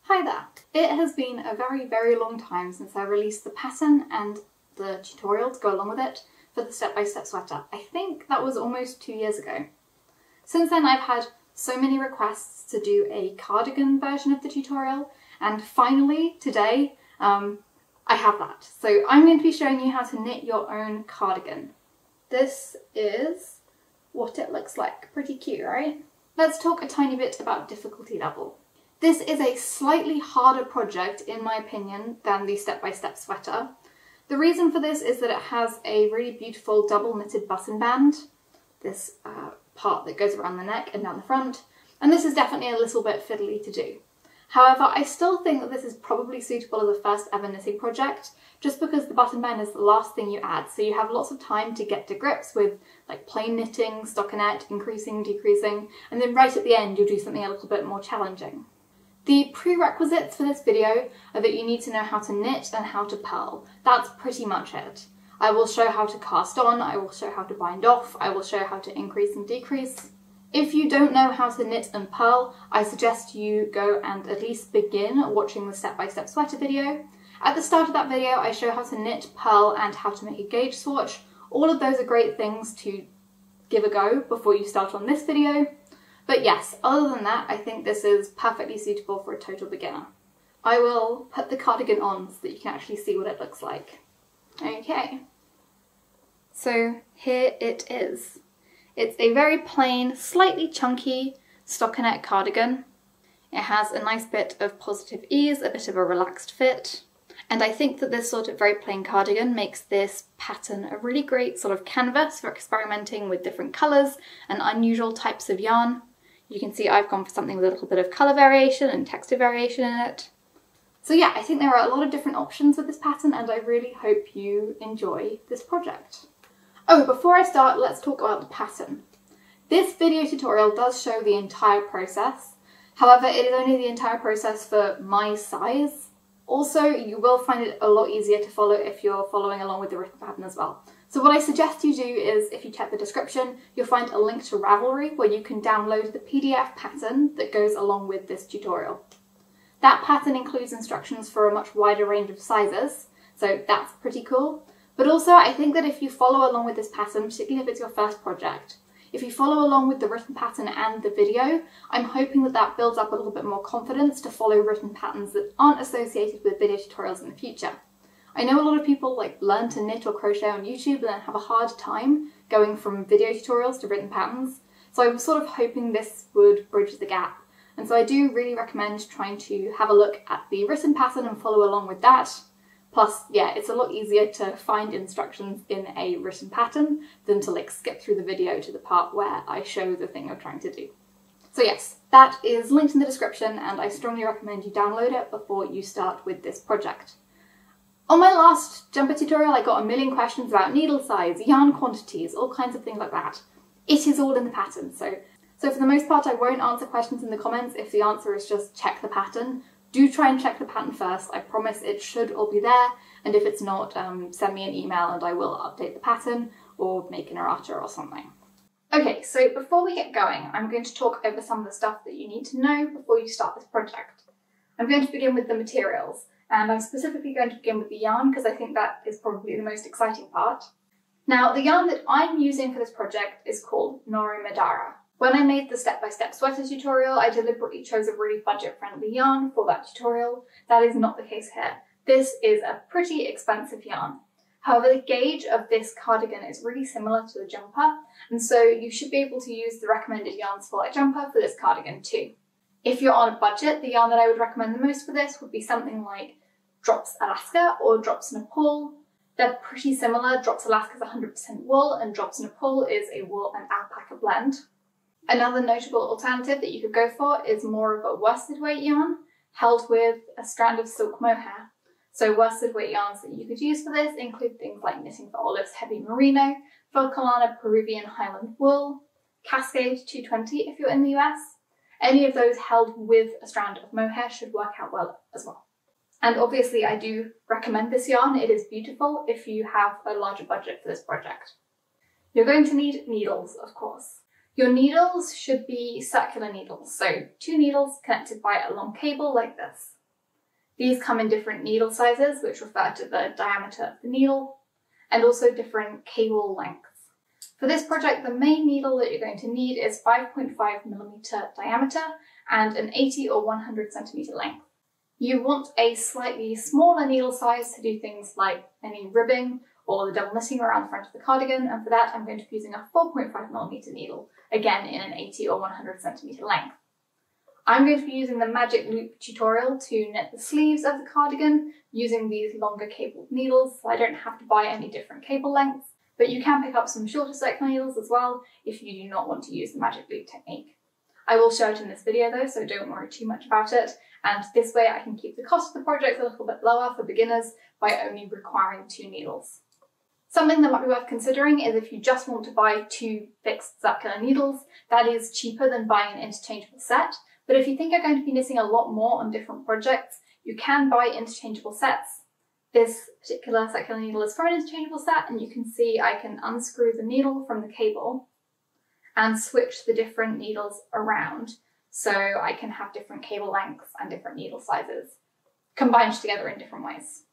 Hi there! It has been a very long time since I released the pattern and the tutorial to go along with it for the step-by-step sweater. I think that was almost 2 years ago. Since then I've had so many requests to do a cardigan version of the tutorial, and finally today I have that. So I'm going to be showing you how to knit your own cardigan. This is what it looks like. Pretty cute, right? Let's talk a tiny bit about difficulty level. This is a slightly harder project, in my opinion, than the step-by-step sweater. The reason for this is that it has a really beautiful double knitted button band, this part that goes around the neck and down the front, and this is definitely a little bit fiddly to do. However, I still think that this is probably suitable as a first ever knitting project, just because the button band is the last thing you add, so you have lots of time to get to grips with like plain knitting, stockinette, increasing, decreasing, and then right at the end you'll do something a little bit more challenging. The prerequisites for this video are that you need to know how to knit and how to purl. That's pretty much it. I will show how to cast on, I will show how to bind off, I will show how to increase and decrease. If you don't know how to knit and purl, I suggest you go and at least begin watching the step-by-step sweater video. At the start of that video I show how to knit, purl and how to make a gauge swatch. All of those are great things to give a go before you start on this video. But yes, other than that, I think this is perfectly suitable for a total beginner. I will put the cardigan on so that you can actually see what it looks like. Okay, so here it is. It's a very plain, slightly chunky stockinette cardigan. It has a nice bit of positive ease, a bit of a relaxed fit. And I think that this sort of very plain cardigan makes this pattern a really great sort of canvas for experimenting with different colours and unusual types of yarn. You can see I've gone for something with a little bit of colour variation and texture variation in it. So yeah, I think there are a lot of different options with this pattern and I really hope you enjoy this project. Oh, before I start, let's talk about the pattern. This video tutorial does show the entire process. However, it is only the entire process for my size. Also, you will find it a lot easier to follow if you're following along with the written pattern as well. So what I suggest you do is, if you check the description, you'll find a link to Ravelry where you can download the PDF pattern that goes along with this tutorial. That pattern includes instructions for a much wider range of sizes, so that's pretty cool. But also I think that if you follow along with this pattern, particularly if it's your first project, if you follow along with the written pattern and the video, I'm hoping that that builds up a little bit more confidence to follow written patterns that aren't associated with video tutorials in the future. I know a lot of people learn to knit or crochet on YouTube and then have a hard time going from video tutorials to written patterns, so I was sort of hoping this would bridge the gap. And so I do really recommend trying to have a look at the written pattern and follow along with that. Plus, yeah, it's a lot easier to find instructions in a written pattern than to skip through the video to the part where I show the thing I'm trying to do. So yes, that is linked in the description and I strongly recommend you download it before you start with this project. On my last jumper tutorial I got a million questions about needle size, yarn quantities, all kinds of things like that. It is all in the pattern, so for the most part I won't answer questions in the comments if the answer is just check the pattern. Do try and check the pattern first, I promise it should all be there, and if it's not, send me an email and I will update the pattern or make an errata or something. Okay, so before we get going, I'm going to talk over some of the stuff that you need to know before you start this project. I'm going to begin with the materials. And I'm specifically going to begin with the yarn because I think that is probably the most exciting part. Now, the yarn that I'm using for this project is called Noro Madara. When I made the step-by-step sweater tutorial, I deliberately chose a really budget-friendly yarn for that tutorial. That is not the case here. This is a pretty expensive yarn. However, the gauge of this cardigan is really similar to the jumper, and so you should be able to use the recommended yarns for a jumper for this cardigan too. If you're on a budget, the yarn that I would recommend the most for this would be something like Drops Alaska or Drops Nepal. They're pretty similar. Drops Alaska is 100% wool and Drops Nepal is a wool and alpaca blend. Another notable alternative that you could go for is more of a worsted weight yarn held with a strand of silk mohair. So worsted weight yarns that you could use for this include things like Knitting for Olive's Heavy Merino, Volcalana Peruvian Highland Wool, Cascade 220 if you're in the US. Any of those held with a strand of mohair should work out well as well. And obviously I do recommend this yarn, it is beautiful if you have a larger budget for this project. You're going to need needles, of course. Your needles should be circular needles, so 2 needles connected by a long cable like this. These come in different needle sizes, which refer to the diameter of the needle, and also different cable lengths. For this project, the main needle that you're going to need is 5.5mm diameter and an 80 or 100cm length. You want a slightly smaller needle size to do things like any ribbing or the double knitting around the front of the cardigan, and for that I'm going to be using a 4.5mm needle, again in an 80 or 100cm length. I'm going to be using the magic loop tutorial to knit the sleeves of the cardigan using these longer cabled needles, so I don't have to buy any different cable lengths, but you can pick up some shorter circular needles as well if you do not want to use the magic loop technique. I will show it in this video though, so don't worry too much about it, and this way I can keep the cost of the project a little bit lower for beginners by only requiring 2 needles. Something that might be worth considering is if you just want to buy 2 fixed circular needles, that is cheaper than buying an interchangeable set. But if you think you're going to be knitting a lot more on different projects, you can buy interchangeable sets. This particular circular needle is for an interchangeable set, and you can see I can unscrew the needle from the cable and switch the different needles around so I can have different cable lengths and different needle sizes combined together in different ways.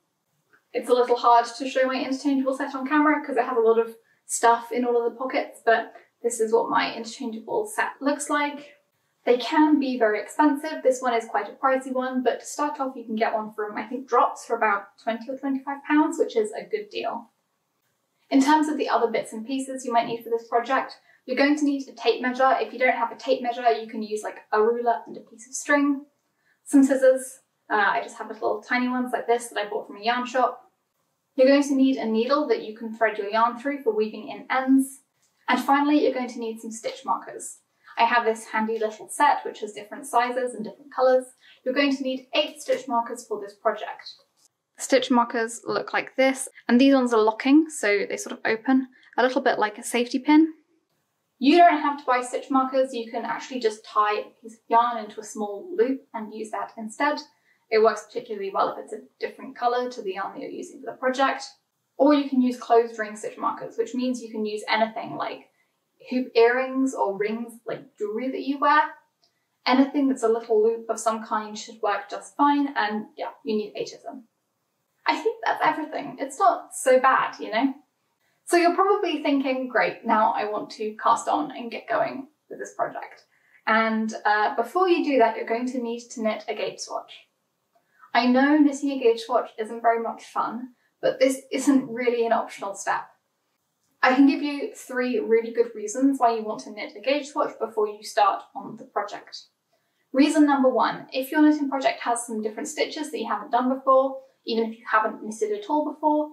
It's a little hard to show my interchangeable set on camera because it has a lot of stuff in all of the pockets, but this is what my interchangeable set looks like. They can be very expensive. This one is quite a pricey one, but to start off you can get one from, I think, Drops for about 20 or 25 pounds, which is a good deal. In terms of the other bits and pieces you might need for this project, you're going to need a tape measure. If you don't have a tape measure, you can use like a ruler and a piece of string, some scissors. I just have little tiny ones like this that I bought from a yarn shop. You're going to need a needle that you can thread your yarn through for weaving in ends. And finally, you're going to need some stitch markers. I have this handy little set which has different sizes and different colours. You're going to need 8 stitch markers for this project. The stitch markers look like this, and these ones are locking, so they sort of open a little bit like a safety pin. You don't have to buy stitch markers, you can actually just tie a piece of yarn into a small loop and use that instead. It works particularly well if it's a different colour to the yarn that you're using for the project. Or you can use closed ring stitch markers, which means you can use anything like hoop earrings or rings like jewellery that you wear. Anything that's a little loop of some kind should work just fine, and yeah, you need 8 of them. I think that's everything. It's not so bad, you know? So you're probably thinking, great, now I want to cast on and get going with this project. And before you do that, you're going to need to knit a gauge swatch. I know knitting a gauge swatch isn't very much fun, but this isn't really an optional step. I can give you 3 really good reasons why you want to knit a gauge swatch before you start on the project. Reason number 1, if your knitting project has some different stitches that you haven't done before, even if you haven't knitted at all before,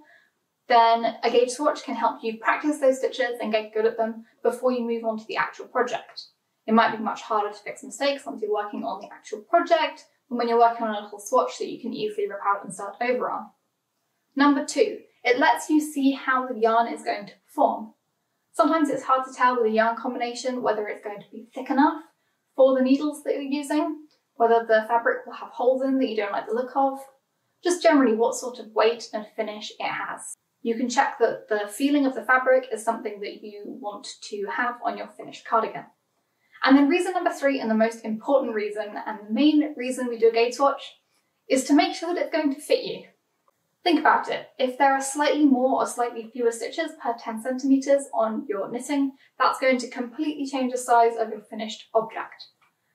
then a gauge swatch can help you practice those stitches and get good at them before you move on to the actual project. It might be much harder to fix mistakes once you're working on the actual project than when you're working on a little swatch that you can easily rip out and start over on. Number 2, it lets you see how the yarn is going to perform. Sometimes it's hard to tell with a yarn combination whether it's going to be thick enough for the needles that you're using, whether the fabric will have holes in that you don't like the look of, just generally what sort of weight and finish it has. You can check that the feeling of the fabric is something that you want to have on your finished cardigan. And then reason number 3, and the most important reason, and the main reason we do a gauge swatch, is to make sure that it's going to fit you. Think about it. If there are slightly more or slightly fewer stitches per 10 centimeters on your knitting, that's going to completely change the size of your finished object.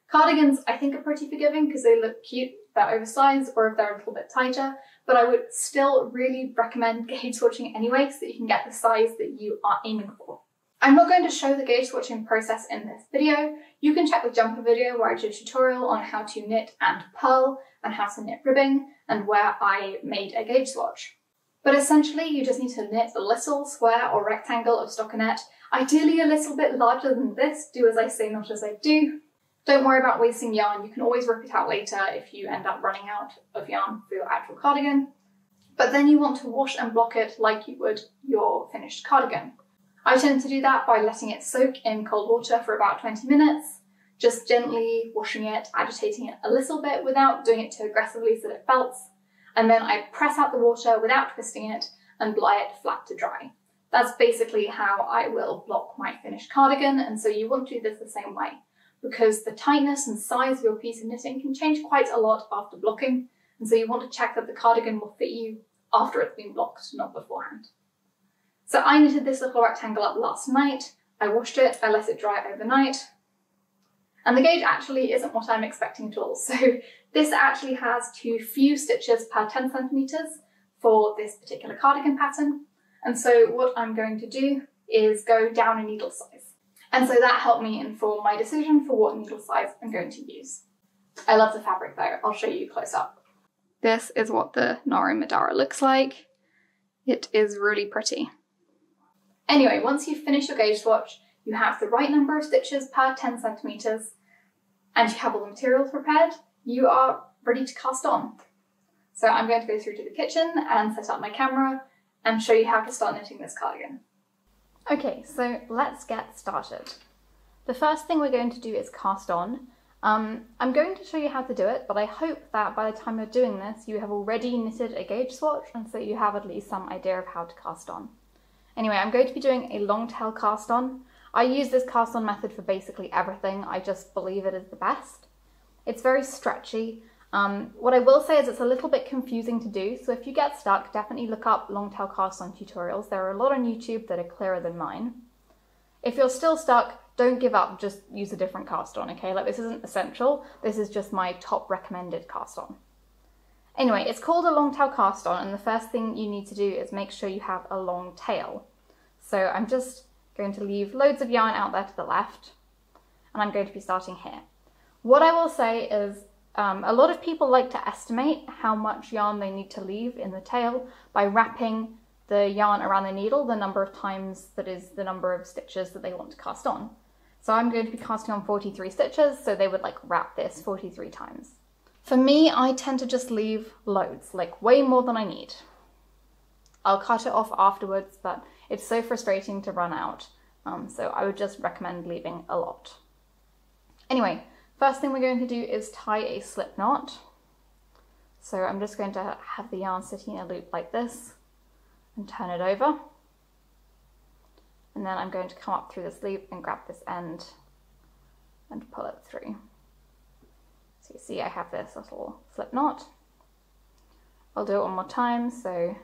Cardigans, I think, are pretty forgiving because they look cute if they're oversized or if they're a little bit tighter, but I would still really recommend gauge swatching anyway so that you can get the size that you are aiming for. I'm not going to show the gauge swatching process in this video. You can check the jumper video where I did a tutorial on how to knit and purl and how to knit ribbing and where I made a gauge swatch. But essentially you just need to knit a little square or rectangle of stockinette, ideally a little bit larger than this, do as I say not as I do. Don't worry about wasting yarn, you can always rip it out later if you end up running out of yarn for your actual cardigan. But then you want to wash and block it like you would your finished cardigan. I tend to do that by letting it soak in cold water for about 20 minutes, just gently washing it, agitating it a little bit without doing it too aggressively so that it felts, and then I press out the water without twisting it and lie it flat to dry. That's basically how I will block my finished cardigan, and so you want to do this the same way, because the tightness and size of your piece of knitting can change quite a lot after blocking, And so you want to check that the cardigan will fit you after it's been blocked, not beforehand. So I knitted this little rectangle up last night. I washed it, I let it dry overnight. And the gauge actually isn't what I'm expecting at all. So this actually has too few stitches per 10 centimeters for this particular cardigan pattern. And so what I'm going to do is go down a needle size. And so that helped me inform my decision for what needle size I'm going to use. I love the fabric though, I'll show you close up. This is what the Noro Madara looks like. It is really pretty. Anyway, once you've finished your gauge swatch, you have the right number of stitches per 10 centimeters, and you have all the materials prepared, you are ready to cast on. So I'm going to go through to the kitchen and set up my camera and show you how to start knitting this cardigan. Okay, so let's get started. The first thing we're going to do is cast on. I'm going to show you how to do it, but I hope that by the time you're doing this, you have already knitted a gauge swatch, and so you have at least some idea of how to cast on. Anyway, I'm going to be doing a long tail cast on. I use this cast on method for basically everything. I just believe it is the best. It's very stretchy. What I will say is it's a little bit confusing to do, so if you get stuck, definitely look up long tail cast on tutorials. There are a lot on YouTube that are clearer than mine. If you're still stuck, don't give up, just use a different cast on, okay? Like, this isn't essential, this is just my top recommended cast on. Anyway, it's called a long tail cast on, and the first thing you need to do is make sure you have a long tail. So I'm just going to leave loads of yarn out there to the left, and I'm going to be starting here. What I will say is a lot of people like to estimate how much yarn they need to leave in the tail by wrapping the yarn around the needle the number of times that is the number of stitches that they want to cast on. So I'm going to be casting on 43 stitches, so they would like wrap this 43 times. For me, I tend to just leave loads, like way more than I need. I'll cut it off afterwards, but it's so frustrating to run out, so I would just recommend leaving a lot. Anyway, first thing we're going to do is tie a slip knot. So I'm just going to have the yarn sitting in a loop like this and turn it over. And then I'm going to come up through this loop and grab this end and pull it through. So you see I have this little slip knot. I'll do it one more time, so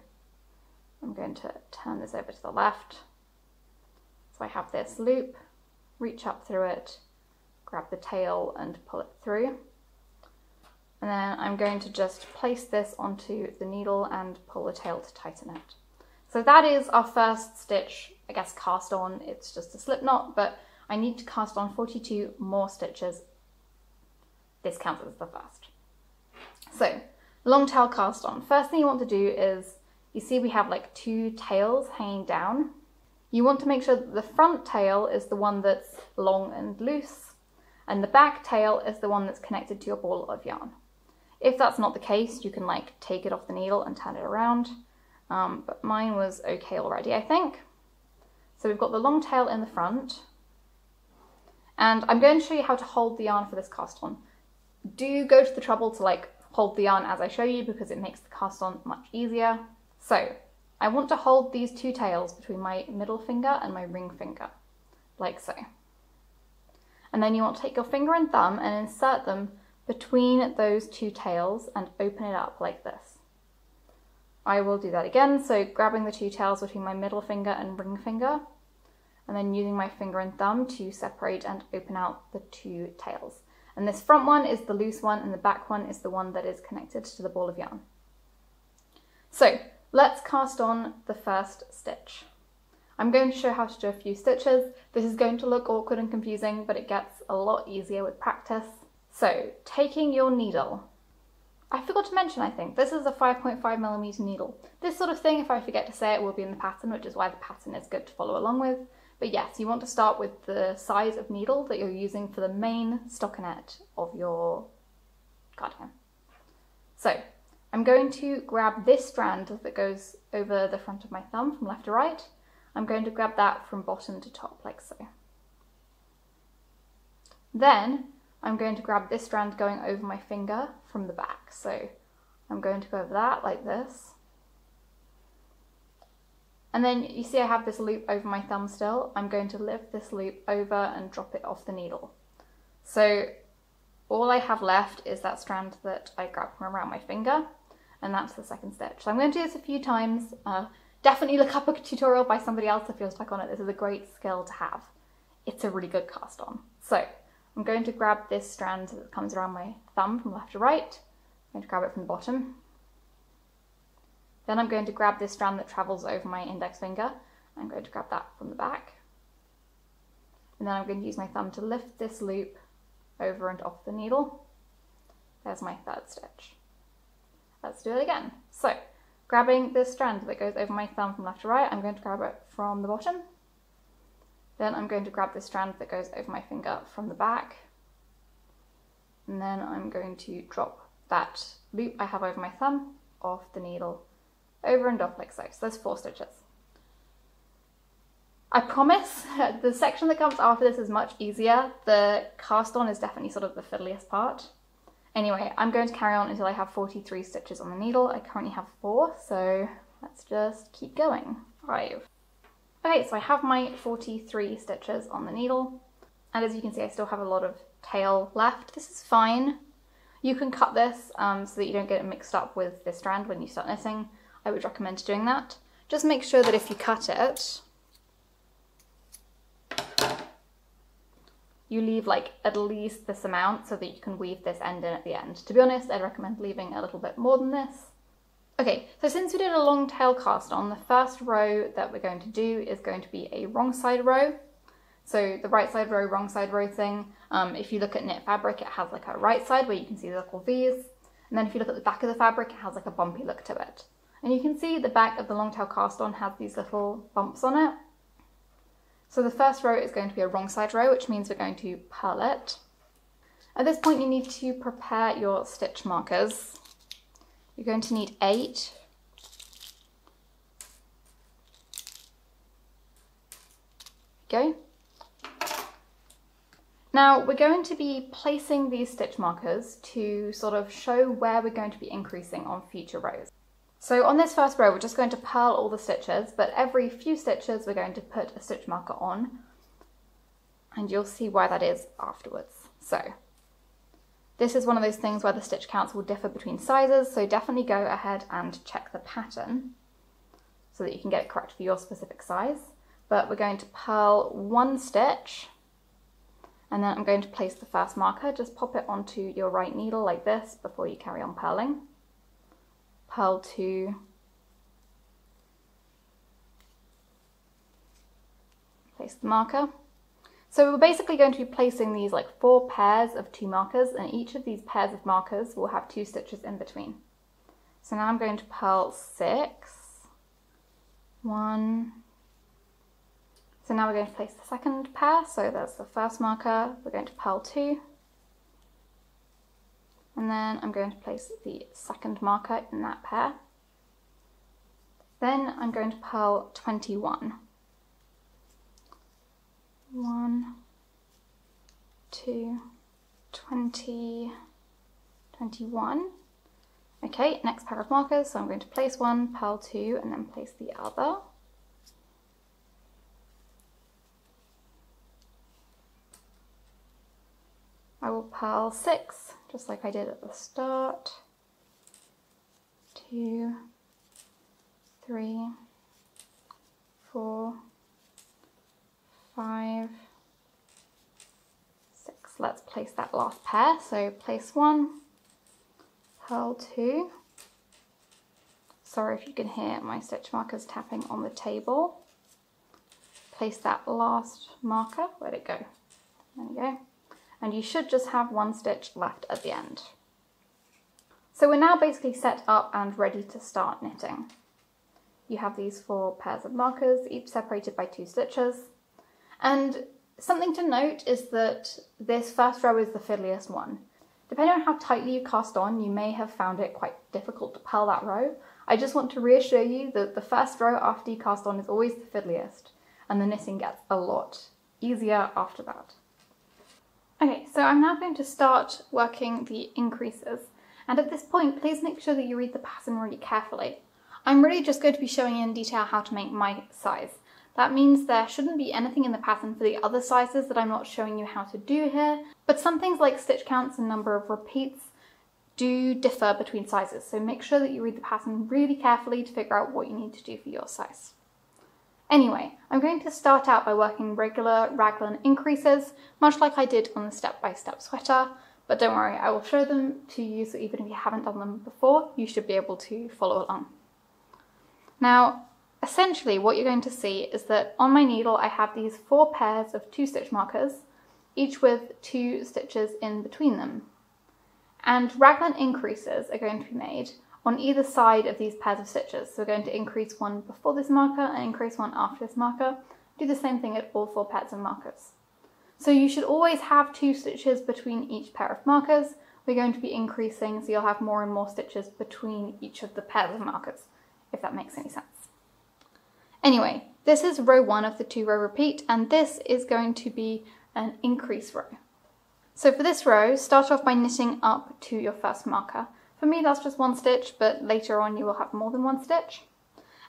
I'm going to turn this over to the left. So I have this loop, reach up through it, grab the tail and pull it through. And then I'm going to just place this onto the needle and pull the tail to tighten it. So that is our first stitch, I guess, cast on. It's just a slip knot, but I need to cast on 42 more stitches. This counts as the first. So, long tail cast on. First thing you want to do is, you see we have like two tails hanging down. You want to make sure that the front tail is the one that's long and loose, and the back tail is the one that's connected to your ball of yarn. If that's not the case, you can like take it off the needle and turn it around. But mine was okay already, I think. So we've got the long tail in the front, and I'm going to show you how to hold the yarn for this cast on. Do go to the trouble to like hold the yarn as I show you, because it makes the cast on much easier. So I want to hold these two tails between my middle finger and my ring finger, like so. And then you want to take your finger and thumb and insert them between those two tails and open it up like this. I will do that again, so grabbing the two tails between my middle finger and ring finger, and then using my finger and thumb to separate and open out the two tails. And this front one is the loose one, and the back one is the one that is connected to the ball of yarn. So let's cast on the first stitch. I'm going to show how to do a few stitches. This is going to look awkward and confusing, but it gets a lot easier with practice. So taking your needle, I forgot to mention, I think, this is a 5.5mm needle. This sort of thing, if I forget to say it, will be in the pattern, which is why the pattern is good to follow along with. But yes, you want to start with the size of needle that you're using for the main stockinette of your cardigan. So I'm going to grab this strand that goes over the front of my thumb from left to right. I'm going to grab that from bottom to top, like so. Then I'm going to grab this strand going over my finger from the back. So I'm going to go over that like this. And then you see I have this loop over my thumb still. I'm going to lift this loop over and drop it off the needle. So all I have left is that strand that I grabbed from around my finger, and that's the second stitch. So I'm going to do this a few times. Definitely look up a tutorial by somebody else if you're stuck on it. This is a great skill to have. It's a really good cast on. So I'm going to grab this strand that comes around my thumb from left to right. I'm going to grab it from the bottom. Then I'm going to grab this strand that travels over my index finger. I'm going to grab that from the back. And then I'm going to use my thumb to lift this loop over and off the needle. There's my third stitch. Let's do it again. So, grabbing this strand that goes over my thumb from left to right, I'm going to grab it from the bottom. Then I'm going to grab this strand that goes over my finger from the back. And then I'm going to drop that loop I have over my thumb off the needle, over and off like so. So there's 4 stitches. I promise the section that comes after this is much easier. The cast on is definitely sort of the fiddliest part. Anyway, I'm going to carry on until I have 43 stitches on the needle. I currently have 4, so let's just keep going. 5. Okay, so I have my 43 stitches on the needle, and as you can see I still have a lot of tail left. This is fine. You can cut this so that you don't get it mixed up with this strand when you start knitting. I would recommend doing that. Just make sure that if you cut it, you leave like at least this amount so that you can weave this end in at the end. To be honest, I'd recommend leaving a little bit more than this. Okay, so since we did a long tail cast on, the first row that we're going to do is going to be a wrong side row. So the right side row, wrong side row thing. If you look at knit fabric, it has like a right side where you can see the little V's. And then if you look at the back of the fabric, it has like a bumpy look to it. And you can see the back of the long tail cast on has these little bumps on it. So the first row is going to be a wrong side row, which means we're going to purl it. At this point you need to prepare your stitch markers. You're going to need 8. Go. Now we're going to be placing these stitch markers to sort of show where we're going to be increasing on future rows. So on this first row, we're just going to purl all the stitches, but every few stitches we're going to put a stitch marker on, and you'll see why that is afterwards. So this is one of those things where the stitch counts will differ between sizes, so definitely go ahead and check the pattern so that you can get it correct for your specific size. But we're going to purl 1 stitch, and then I'm going to place the first marker. Just pop it onto your right needle like this before you carry on purling. Purl 2, place the marker. So we're basically going to be placing these like 4 pairs of 2 markers, and each of these pairs of markers will have 2 stitches in between. So now I'm going to purl 6, 1. So now we're going to place the second pair, so that's the first marker, we're going to purl 2. And then I'm going to place the second marker in that pair. Then I'm going to purl 21. 1, 2, 20, 21. Okay, next pair of markers, so I'm going to place 1, purl 2, and then place the other. I will purl 6, just like I did at the start. 2, 3, 4, 5, 6. Let's place that last pair. So place 1, purl 2. Sorry if you can hear my stitch markers tapping on the table. Place that last marker. Where'd it go? There we go. And you should just have 1 stitch left at the end. So we're now basically set up and ready to start knitting. You have these 4 pairs of markers, each separated by 2 stitches. And something to note is that this first row is the fiddliest one. Depending on how tightly you cast on, you may have found it quite difficult to purl that row. I just want to reassure you that the first row after you cast on is always the fiddliest, and the knitting gets a lot easier after that. Okay, so I'm now going to start working the increases, and at this point please make sure that you read the pattern really carefully. I'm really just going to be showing you in detail how to make my size, That means there shouldn't be anything in the pattern for the other sizes that I'm not showing you how to do here, but some things like stitch counts and number of repeats do differ between sizes, so make sure that you read the pattern really carefully to figure out what you need to do for your size. Anyway, I'm going to start out by working regular raglan increases, much like I did on the step-by-step sweater, but don't worry, I will show them to you, so even if you haven't done them before, you should be able to follow along. Now, essentially what you're going to see is that on my needle I have these 4 pairs of 2 stitch markers, each with 2 stitches in between them. And raglan increases are going to be made on either side of these pairs of stitches. So we're going to increase one before this marker and increase one after this marker. Do the same thing at all 4 pairs of markers. So you should always have 2 stitches between each pair of markers. We're going to be increasing, so you'll have more and more stitches between each of the pairs of markers, if that makes any sense. Anyway, this is row 1 of the 2-row repeat, and this is going to be an increase row. So for this row, start off by knitting up to your first marker. For me that's just 1 stitch, but later on you will have more than 1 stitch.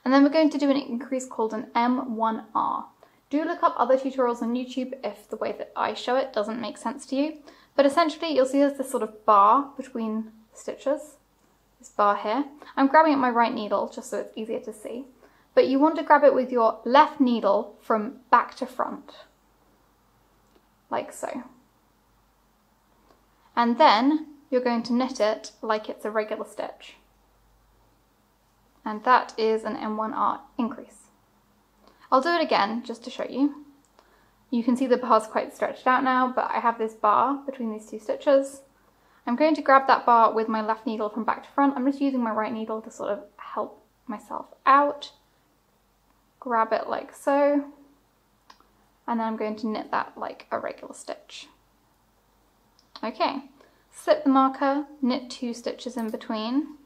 And then we're going to do an increase called an M1R. Do look up other tutorials on YouTube if the way that I show it doesn't make sense to you. But essentially you'll see there's this sort of bar between stitches, this bar here. I'm grabbing at my right needle just so it's easier to see. But you want to grab it with your left needle from back to front, like so. And then you're going to knit it like it's a regular stitch. And that is an M1R increase. I'll do it again just to show you. You can see the bar's quite stretched out now, but I have this bar between these 2 stitches. I'm going to grab that bar with my left needle from back to front. I'm just using my right needle to sort of help myself out. Grab it like so. And then I'm going to knit that like a regular stitch. Okay. Slip the marker, knit 2 stitches in between,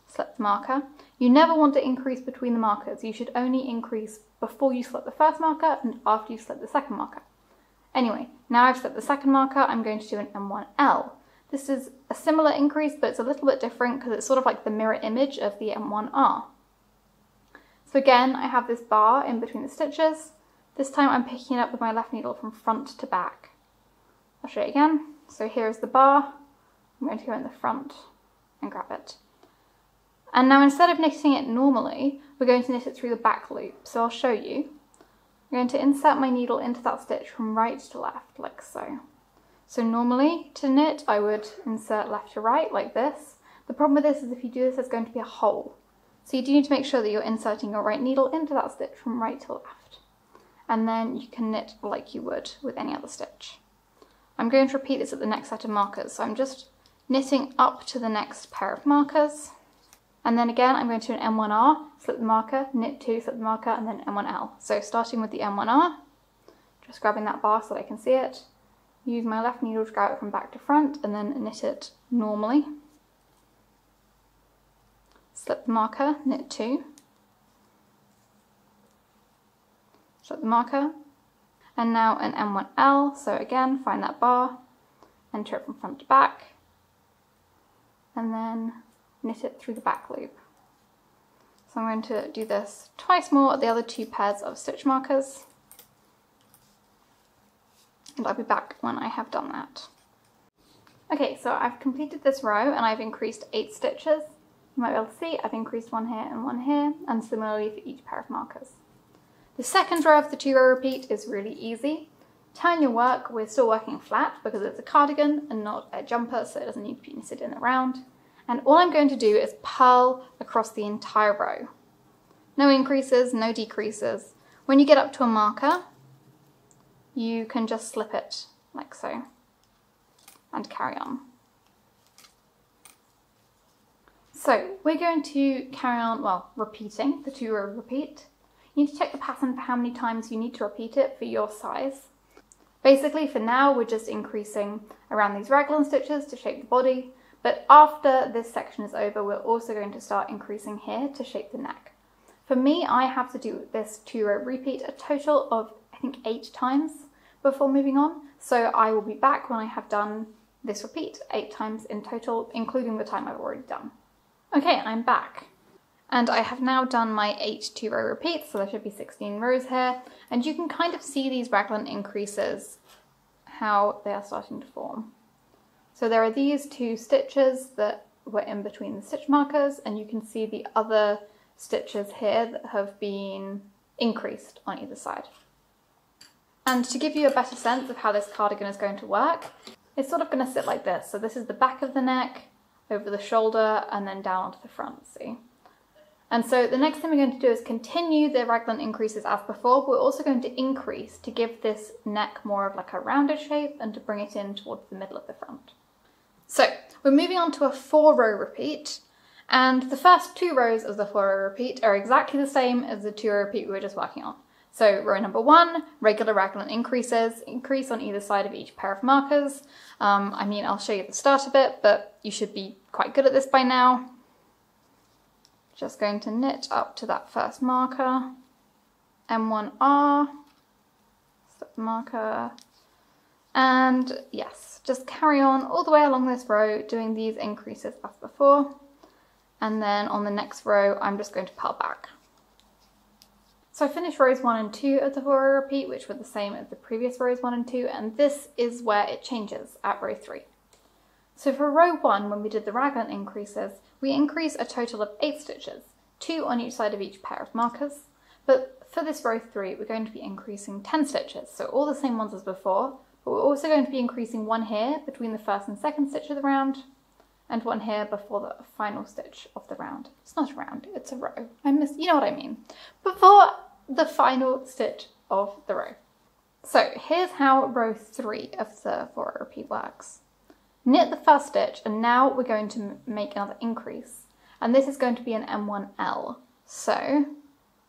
slip the marker. You never want to increase between the markers. You should only increase before you slip the first marker and after you slip the second marker. Anyway, now I've slipped the second marker, I'm going to do an M1L. This is a similar increase, but it's a little bit different because it's sort of like the mirror image of the M1R. So again, I have this bar in between the stitches. This time I'm picking it up with my left needle from front to back. I'll show you again. So here's the bar, I'm going to go in the front and grab it. And now instead of knitting it normally, we're going to knit it through the back loop. So I'll show you. I'm going to insert my needle into that stitch from right to left, like so. So normally to knit, I would insert left to right, like this. The problem with this is if you do this, there's going to be a hole. So you do need to make sure that you're inserting your right needle into that stitch from right to left. And then you can knit like you would with any other stitch. I'm going to repeat this at the next set of markers, so I'm just knitting up to the next pair of markers, and then again I'm going to do an M1R, slip the marker, knit 2, slip the marker, and then M1L. So starting with the M1R, just grabbing that bar so that I can see it, use my left needle to grab it from back to front, and then knit it normally. Slip the marker, knit 2, slip the marker, and now an M1L, so again, find that bar, enter it from front to back, and then knit it through the back loop. So I'm going to do this twice more at the other 2 pairs of stitch markers, and I'll be back when I have done that. Okay, so I've completed this row and I've increased 8 stitches. You might be able to see I've increased 1 here and 1 here, and similarly for each pair of markers. The second row of the 2-row repeat is really easy. Turn your work, we're still working flat because it's a cardigan and not a jumper, so it doesn't need to be knitted in the round. And all I'm going to do is purl across the entire row. No increases, no decreases. When you get up to a marker, you can just slip it like so and carry on. So we're going to carry on, well, repeating the 2-row repeat. You need to check the pattern for how many times you need to repeat it for your size. Basically for now we're just increasing around these raglan stitches to shape the body, but after this section is over we're also going to start increasing here to shape the neck. For me, I have to do this 2-row repeat a total of I think 8 times before moving on, so I will be back when I have done this repeat 8 times in total, including the time I've already done. Okay, I'm back. And I have now done my 8 2-row repeats, so there should be 16 rows here. And you can kind of see these raglan increases, how they are starting to form. So there are these 2 stitches that were in between the stitch markers, and you can see the other stitches here that have been increased on either side. And to give you a better sense of how this cardigan is going to work, it's sort of going to sit like this. So this is the back of the neck, over the shoulder, and then down onto the front, see? And so the next thing we're going to do is continue the raglan increases as before, but we're also going to increase to give this neck more of like a rounded shape and to bring it in towards the middle of the front. So we're moving on to a 4-row repeat, and the first 2 rows of the 4-row repeat are exactly the same as the 2-row repeat we were just working on. So row number 1, regular raglan increases, increase on either side of each pair of markers. I mean, I'll show you the start of it, but you should be quite good at this by now. Just going to knit up to that first marker, M1R, stop the marker, and yes, just carry on all the way along this row doing these increases as before, and then on the next row I'm just going to purl back. So I finished rows 1 and 2 of the 4-row repeat, which were the same as the previous rows 1 and 2, and this is where it changes at row 3. So for row 1, when we did the raglan increases, we increased a total of 8 stitches, 2 on each side of each pair of markers, but for this row 3 we're going to be increasing 10 stitches, so all the same ones as before, but we're also going to be increasing 1 here between the first and second stitch of the round, and 1 here before the final stitch of the round. It's not a round, it's a row. You know what I mean. Before the final stitch of the row. So here's how row 3 of the 4-row repeat works. Knit the first stitch, and now we're going to make another increase, and this is going to be an M1L. So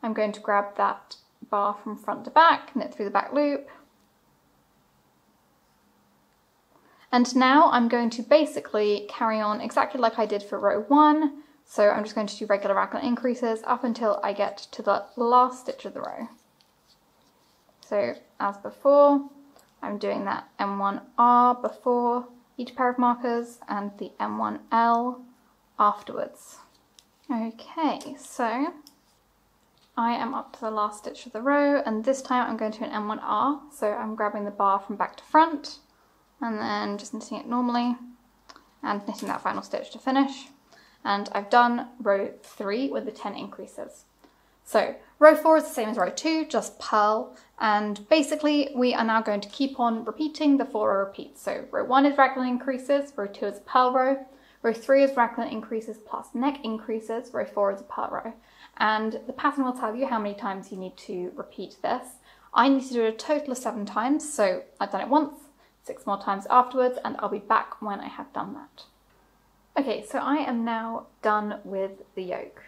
I'm going to grab that bar from front to back, knit through the back loop, and now I'm going to basically carry on exactly like I did for row 1. So I'm just going to do regular raglan increases up until I get to the last stitch of the row. So as before, I'm doing that M1R before each pair of markers and the M1L afterwards. Okay, so I am up to the last stitch of the row, and this time I'm going to an M1R. So I'm grabbing the bar from back to front and then just knitting it normally and knitting that final stitch to finish. And I've done row 3 with the 10 increases. So row 4 is the same as row 2, just purl, and basically we are now going to keep on repeating the 4-row repeats. So row 1 is raglan increases, row 2 is a purl row 3 is raglan increases plus neck increases, row 4 is a purl row. And the pattern will tell you how many times you need to repeat this. I need to do it a total of 7 times, so I've done it once, 6 more times afterwards, and I'll be back when I have done that. Okay, so I am now done with the yoke.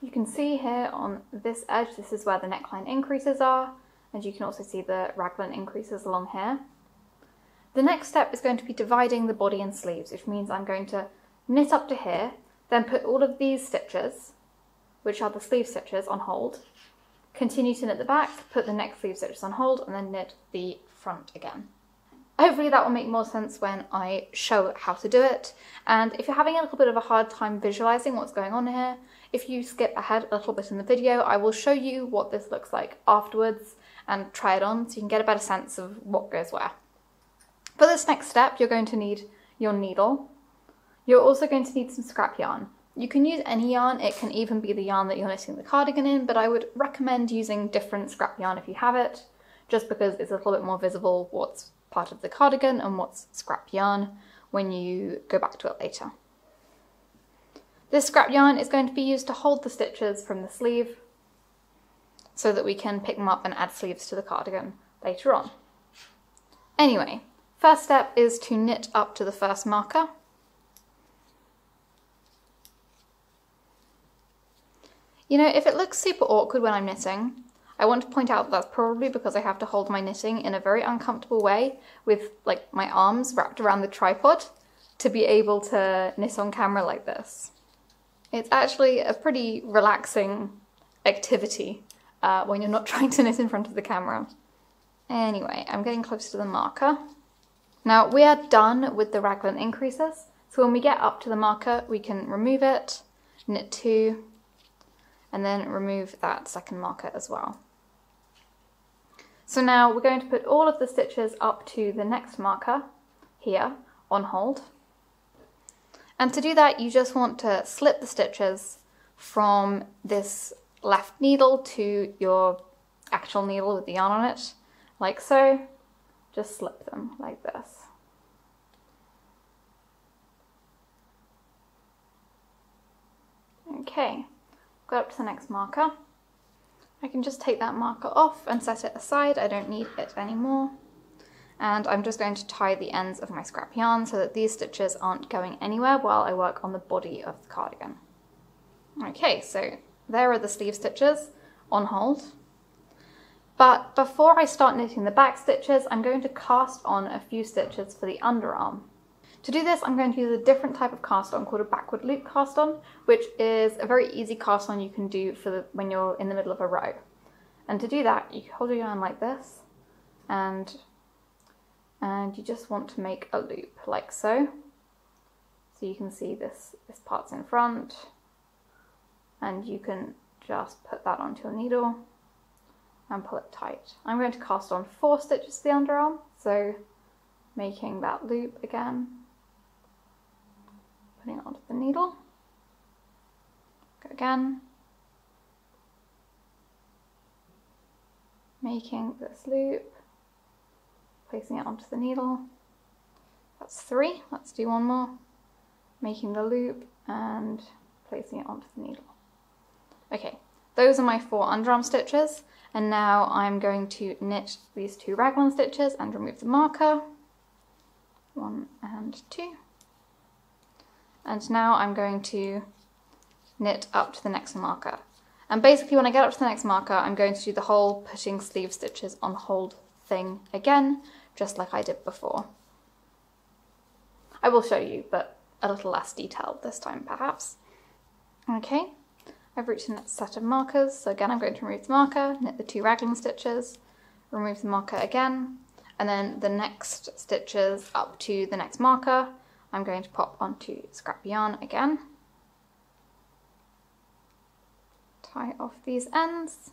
You can see here on this edge, this is where the neckline increases are, and you can also see the raglan increases along here. The next step is going to be dividing the body and sleeves, which means I'm going to knit up to here, then put all of these stitches, which are the sleeve stitches, on hold, continue to knit the back, put the neck sleeve stitches on hold, and then knit the front again. Hopefully that will make more sense when I show how to do it, and if you're having a little bit of a hard time visualizing what's going on here, if you skip ahead a little bit in the video, I will show you what this looks like afterwards and try it on so you can get a better sense of what goes where. For this next step, you're going to need your needle. You're also going to need some scrap yarn. You can use any yarn, it can even be the yarn that you're knitting the cardigan in, but I would recommend using different scrap yarn if you have it, just because it's a little bit more visible what's part of the cardigan and what's scrap yarn when you go back to it later. This scrap yarn is going to be used to hold the stitches from the sleeve so that we can pick them up and add sleeves to the cardigan later on. Anyway, first step is to knit up to the first marker. You know, if it looks super awkward when I'm knitting, I want to point out that that's probably because I have to hold my knitting in a very uncomfortable way with like my arms wrapped around the tripod to be able to knit on camera like this. It's actually a pretty relaxing activity when you're not trying to knit in front of the camera. Anyway, I'm getting close to the marker. Now we are done with the raglan increases, so when we get up to the marker we can remove it, knit 2, and then remove that second marker as well. So now we're going to put all of the stitches up to the next marker here on hold. And to do that, you just want to slip the stitches from this left needle to your actual needle with the yarn on it, like so. Just slip them like this. Okay, go up to the next marker. I can just take that marker off and set it aside. I don't need it anymore. And I'm just going to tie the ends of my scrap yarn so that these stitches aren't going anywhere while I work on the body of the cardigan. Okay, so there are the sleeve stitches on hold. But before I start knitting the back stitches, I'm going to cast on a few stitches for the underarm. To do this, I'm going to use a different type of cast on called a backward loop cast on, which is a very easy cast on you can do when you're in the middle of a row. And to do that, you hold your yarn like this, and you just want to make a loop like so. So you can see this part's in front, and you can just put that onto your needle and pull it tight. I'm going to cast on 4 stitches to the underarm, so making that loop again, putting it onto the needle, go again, making this loop, placing it onto the needle. That's 3, let's do one more, making the loop and placing it onto the needle. Okay, those are my 4 underarm stitches, and now I'm going to knit these 2 raglan stitches and remove the marker, 1 and 2. And now I'm going to knit up to the next marker. And basically when I get up to the next marker, I'm going to do the whole putting sleeve stitches on hold thing again, just like I did before. I will show you, but a little less detailed this time perhaps. Okay, I've reached the next set of markers, so again I'm going to remove the marker, knit the 2 raglan stitches, remove the marker again, and then the next stitches up to the next marker I'm going to pop onto scrap yarn again, tie off these ends,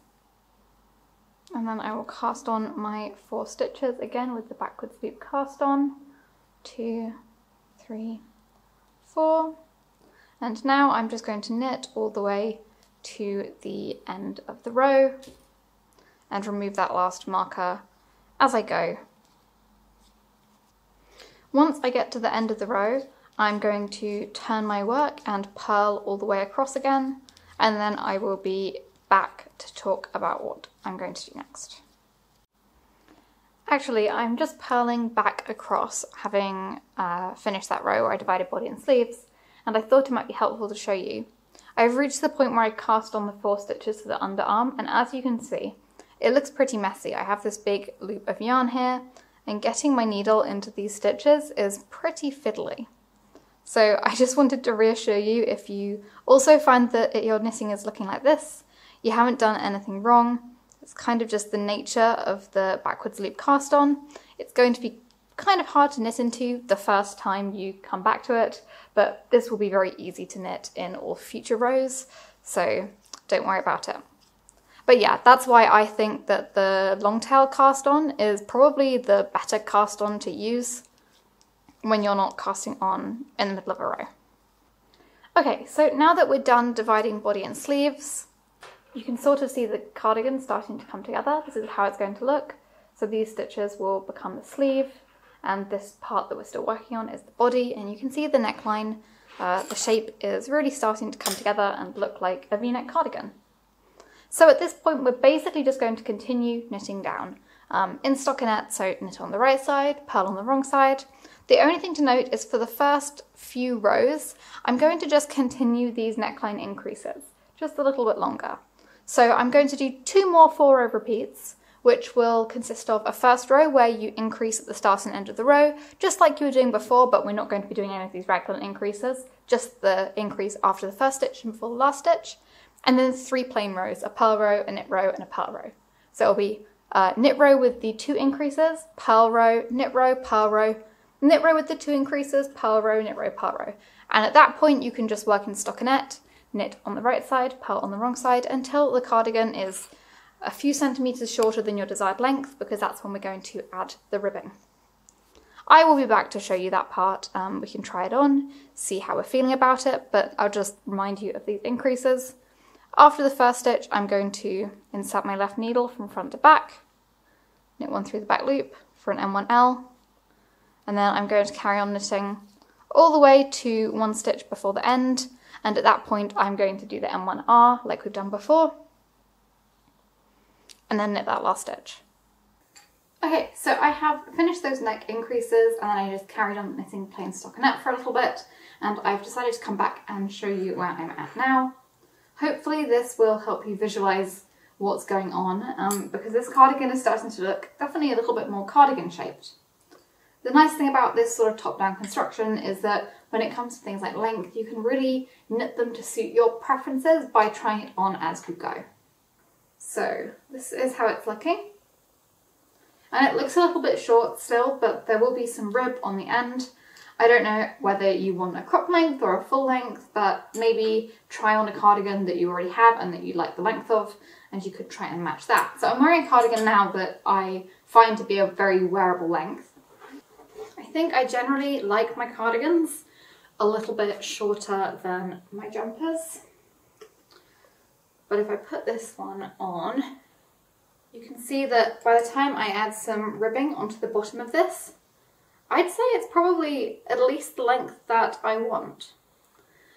and then I will cast on my 4 stitches again with the backwards loop cast on, 2, 3, 4, and now I'm just going to knit all the way to the end of the row and remove that last marker as I go. Once I get to the end of the row, I'm going to turn my work and purl all the way across again, and then I will be back to talk about what I'm going to do next. Actually, I'm just purling back across, having finished that row where I divided body and sleeves, and I thought it might be helpful to show you. I've reached the point where I cast on the 4 stitches for the underarm, and as you can see, it looks pretty messy. I have this big loop of yarn here, and getting my needle into these stitches is pretty fiddly. So I just wanted to reassure you, if you also find that your knitting is looking like this, you haven't done anything wrong. It's kind of just the nature of the backwards loop cast on. It's going to be kind of hard to knit into the first time you come back to it, but this will be very easy to knit in all future rows, so don't worry about it. But yeah, that's why I think that the long tail cast on is probably the better cast on to use when you're not casting on in the middle of a row. Okay, so now that we're done dividing body and sleeves, you can sort of see the cardigan starting to come together. This is how it's going to look. So these stitches will become the sleeve, and this part that we're still working on is the body, and you can see the neckline, the shape is really starting to come together and look like a V-neck cardigan. So at this point, we're basically just going to continue knitting down. In stockinette, so knit on the right side, purl on the wrong side. The only thing to note is for the first few rows, I'm going to just continue these neckline increases, just a little bit longer. So I'm going to do 2 more 4-row repeats, which will consist of a first row where you increase at the start and end of the row, just like you were doing before, but we're not going to be doing any of these raglan increases, just the increase after the first stitch and before the last stitch. And then 3 plain rows, a purl row, a knit row, and a purl row. So it'll be knit row with the 2 increases, purl row, knit row, purl row, knit row with the 2 increases, purl row, knit row, purl row. And at that point you can just work in stockinette. knit on the right side, purl on the wrong side, until the cardigan is a few centimetres shorter than your desired length, because that's when we're going to add the ribbing. I will be back to show you that part. We can try it on, see how we're feeling about it, but I'll just remind you of these increases. After the first stitch, I'm going to insert my left needle from front to back, knit one through the back loop for an M1L, and then I'm going to carry on knitting all the way to one stitch before the end, and at that point I'm going to do the M1R like we've done before, and then knit that last stitch. Okay, so I have finished those neck increases, and then I just carried on knitting plain stockinette for a little bit, and I've decided to come back and show you where I'm at now. Hopefully this will help you visualise what's going on, because this cardigan is starting to look definitely a little bit more cardigan shaped. The nice thing about this sort of top-down construction is that when it comes to things like length, you can really knit them to suit your preferences by trying it on as you go. So this is how it's looking. And it looks a little bit short still, but there will be some rib on the end. I don't know whether you want a crop length or a full length, but maybe try on a cardigan that you already have and that you like the length of, and you could try and match that. So I'm wearing a cardigan now that I find to be a very wearable length. I think I generally like my cardigans a little bit shorter than my jumpers. But if I put this one on, you can see that by the time I add some ribbing onto the bottom of this, I'd say it's probably at least the length that I want.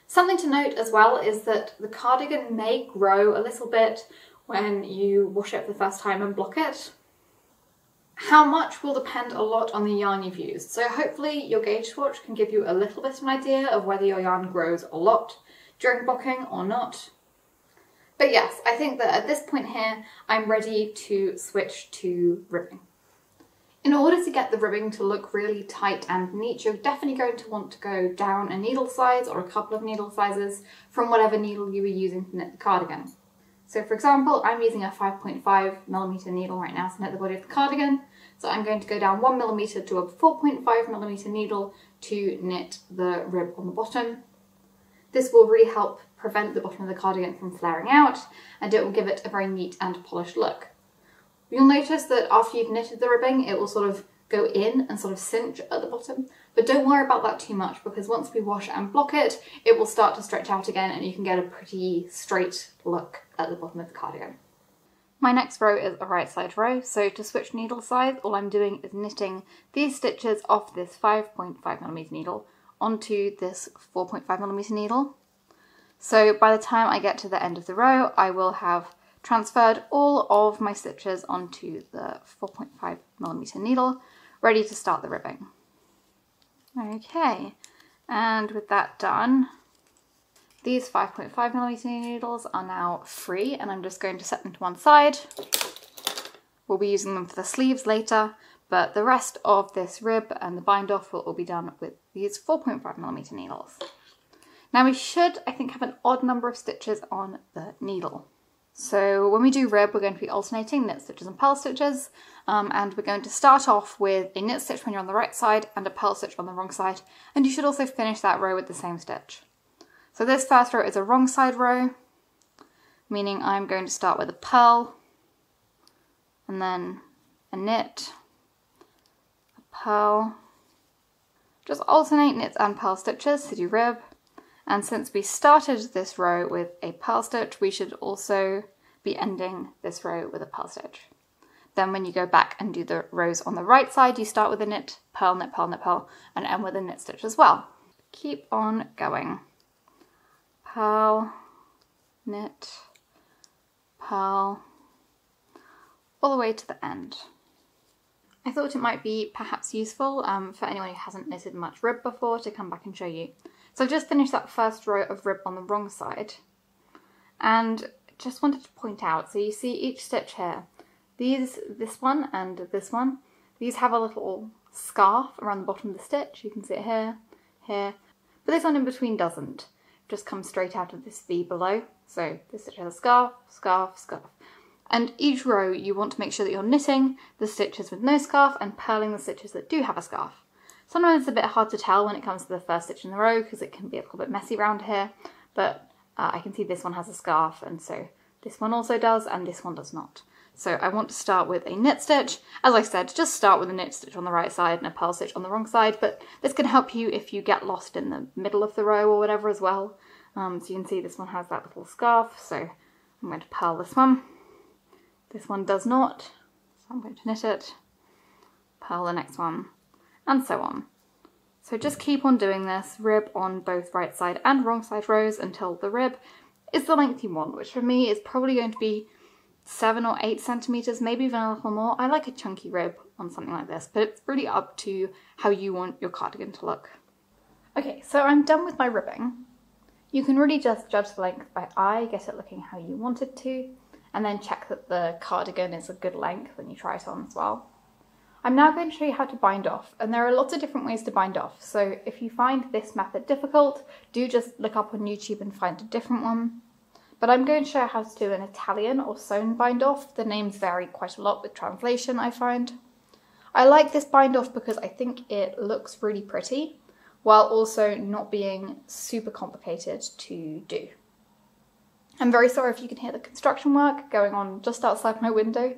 Something to note as well is that the cardigan may grow a little bit when you wash it for the first time and block it. How much will depend a lot on the yarn you've used, so hopefully your gauge swatch can give you a little bit of an idea of whether your yarn grows a lot during blocking or not. But yes, I think that at this point here, I'm ready to switch to ribbing. In order to get the ribbing to look really tight and neat, you're definitely going to want to go down a needle size or a couple of needle sizes from whatever needle you were using to knit the cardigan. So for example, I'm using a 5.5mm needle right now to knit the body of the cardigan. So I'm going to go down 1mm to a 4.5mm needle to knit the rib on the bottom. This will really help prevent the bottom of the cardigan from flaring out, and it will give it a very neat and polished look. You'll notice that after you've knitted the ribbing, it will sort of go in and sort of cinch at the bottom, but don't worry about that too much, because once we wash and block it, it will start to stretch out again and you can get a pretty straight look at the bottom of the cardigan. My next row is a right side row, so to switch needle size, all I'm doing is knitting these stitches off this 5.5mm needle onto this 4.5mm needle. So by the time I get to the end of the row, I will have transferred all of my stitches onto the 4.5mm needle, ready to start the ribbing. Okay, and with that done, these 5.5mm needles are now free, and I'm just going to set them to one side. We'll be using them for the sleeves later, but the rest of this rib and the bind off will all be done with these 4.5mm needles. Now we should, I think, have an odd number of stitches on the needle. So when we do rib, we're going to be alternating knit stitches and purl stitches, and we're going to start off with a knit stitch when you're on the right side and a purl stitch on the wrong side, and you should also finish that row with the same stitch. So this first row is a wrong side row, meaning I'm going to start with a purl, and then a knit, a purl, just alternate knits and purl stitches to do rib. And since we started this row with a purl stitch, we should also be ending this row with a purl stitch. Then when you go back and do the rows on the right side, you start with a knit, purl, knit, purl, knit, purl, and end with a knit stitch as well. Keep on going. Purl, knit, purl, all the way to the end. I thought it might be perhaps useful for anyone who hasn't knitted much rib before to come back and show you. So I've just finished that first row of rib on the wrong side, and just wanted to point out, so you see each stitch here, this one and this one, these have a little scarf around the bottom of the stitch. You can see it here, here, but this one in between doesn't. It just comes straight out of this V below. So this stitch has a scarf, scarf, scarf. And each row you want to make sure that you're knitting the stitches with no scarf and purling the stitches that do have a scarf. Sometimes it's a bit hard to tell when it comes to the first stitch in the row because it can be a little bit messy around here, but I can see this one has a scarf, and so this one also does, and this one does not. So I want to start with a knit stitch. As I said, just start with a knit stitch on the right side and a purl stitch on the wrong side, but this can help you if you get lost in the middle of the row or whatever as well. So you can see this one has that little scarf, so I'm going to purl this one. This one does not, so I'm going to knit it, purl the next one, and so on. So just keep on doing this, rib on both right side and wrong side rows until the rib is the length you want, which for me is probably going to be 7 or 8 centimeters, maybe even a little more. I like a chunky rib on something like this, but it's really up to how you want your cardigan to look. Okay, so I'm done with my ribbing. You can really just judge the length by eye, get it looking how you want it to, and then check that the cardigan is a good length when you try it on as well. I'm now going to show you how to bind off, and there are lots of different ways to bind off, so if you find this method difficult, do just look up on YouTube and find a different one. But I'm going to show you how to do an Italian or sewn bind off. The names vary quite a lot with translation, I find. I like this bind off because I think it looks really pretty, while also not being super complicated to do. I'm very sorry if you can hear the construction work going on just outside my window.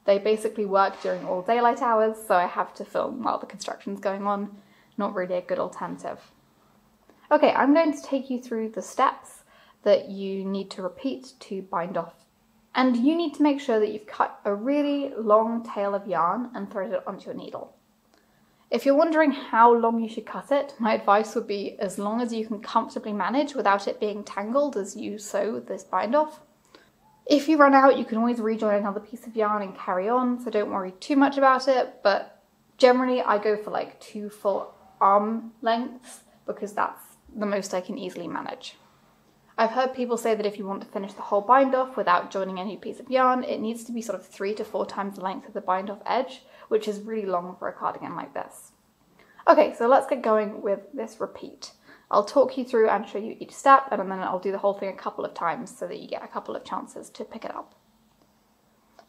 They basically work during all daylight hours, so I have to film while the construction's going on. Not really a good alternative. Okay, I'm going to take you through the steps that you need to repeat to bind off. And you need to make sure that you've cut a really long tail of yarn and threaded it onto your needle. If you're wondering how long you should cut it, my advice would be as long as you can comfortably manage without it being tangled as you sew this bind off. If you run out, you can always rejoin another piece of yarn and carry on, so don't worry too much about it, but generally I go for like 2 full arm lengths because that's the most I can easily manage. I've heard people say that if you want to finish the whole bind off without joining any piece of yarn, it needs to be sort of 3 to 4 times the length of the bind off edge, which is really long for a cardigan like this. Okay, so let's get going with this repeat. I'll talk you through and show you each step, and then I'll do the whole thing a couple of times so that you get a couple of chances to pick it up.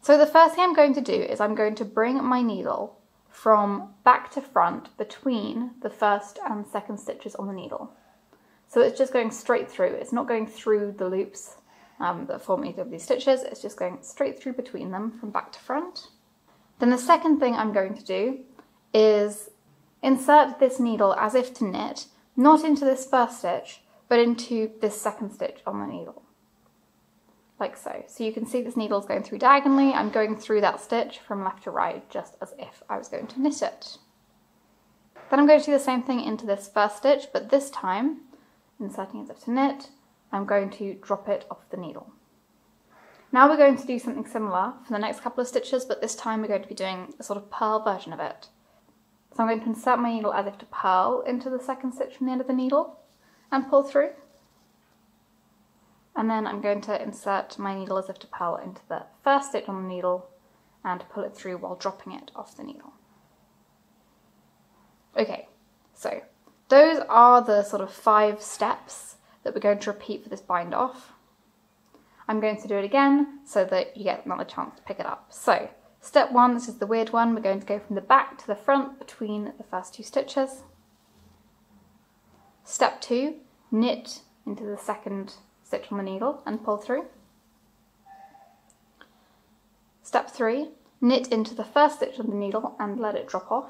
So the first thing I'm going to do is I'm going to bring my needle from back to front between the first and second stitches on the needle. So it's just going straight through. It's not going through the loops that form either of these stitches. It's just going straight through between them from back to front. Then the second thing I'm going to do is insert this needle as if to knit, not into this first stitch, but into this second stitch on the needle. Like so. So you can see this needle is going through diagonally. I'm going through that stitch from left to right, just as if I was going to knit it. Then I'm going to do the same thing into this first stitch, but this time, inserting as if to knit, I'm going to drop it off the needle. Now we're going to do something similar for the next couple of stitches, but this time we're going to be doing a sort of purl version of it. So I'm going to insert my needle as if to purl into the second stitch from the end of the needle and pull through. And then I'm going to insert my needle as if to purl into the first stitch on the needle and pull it through while dropping it off the needle. Okay, so those are the sort of 5 steps that we're going to repeat for this bind off. I'm going to do it again so that you get another chance to pick it up. So, step 1, this is the weird one, we're going to go from the back to the front between the first 2 stitches. Step 2, knit into the second stitch on the needle and pull through. Step 3, knit into the first stitch on the needle and let it drop off.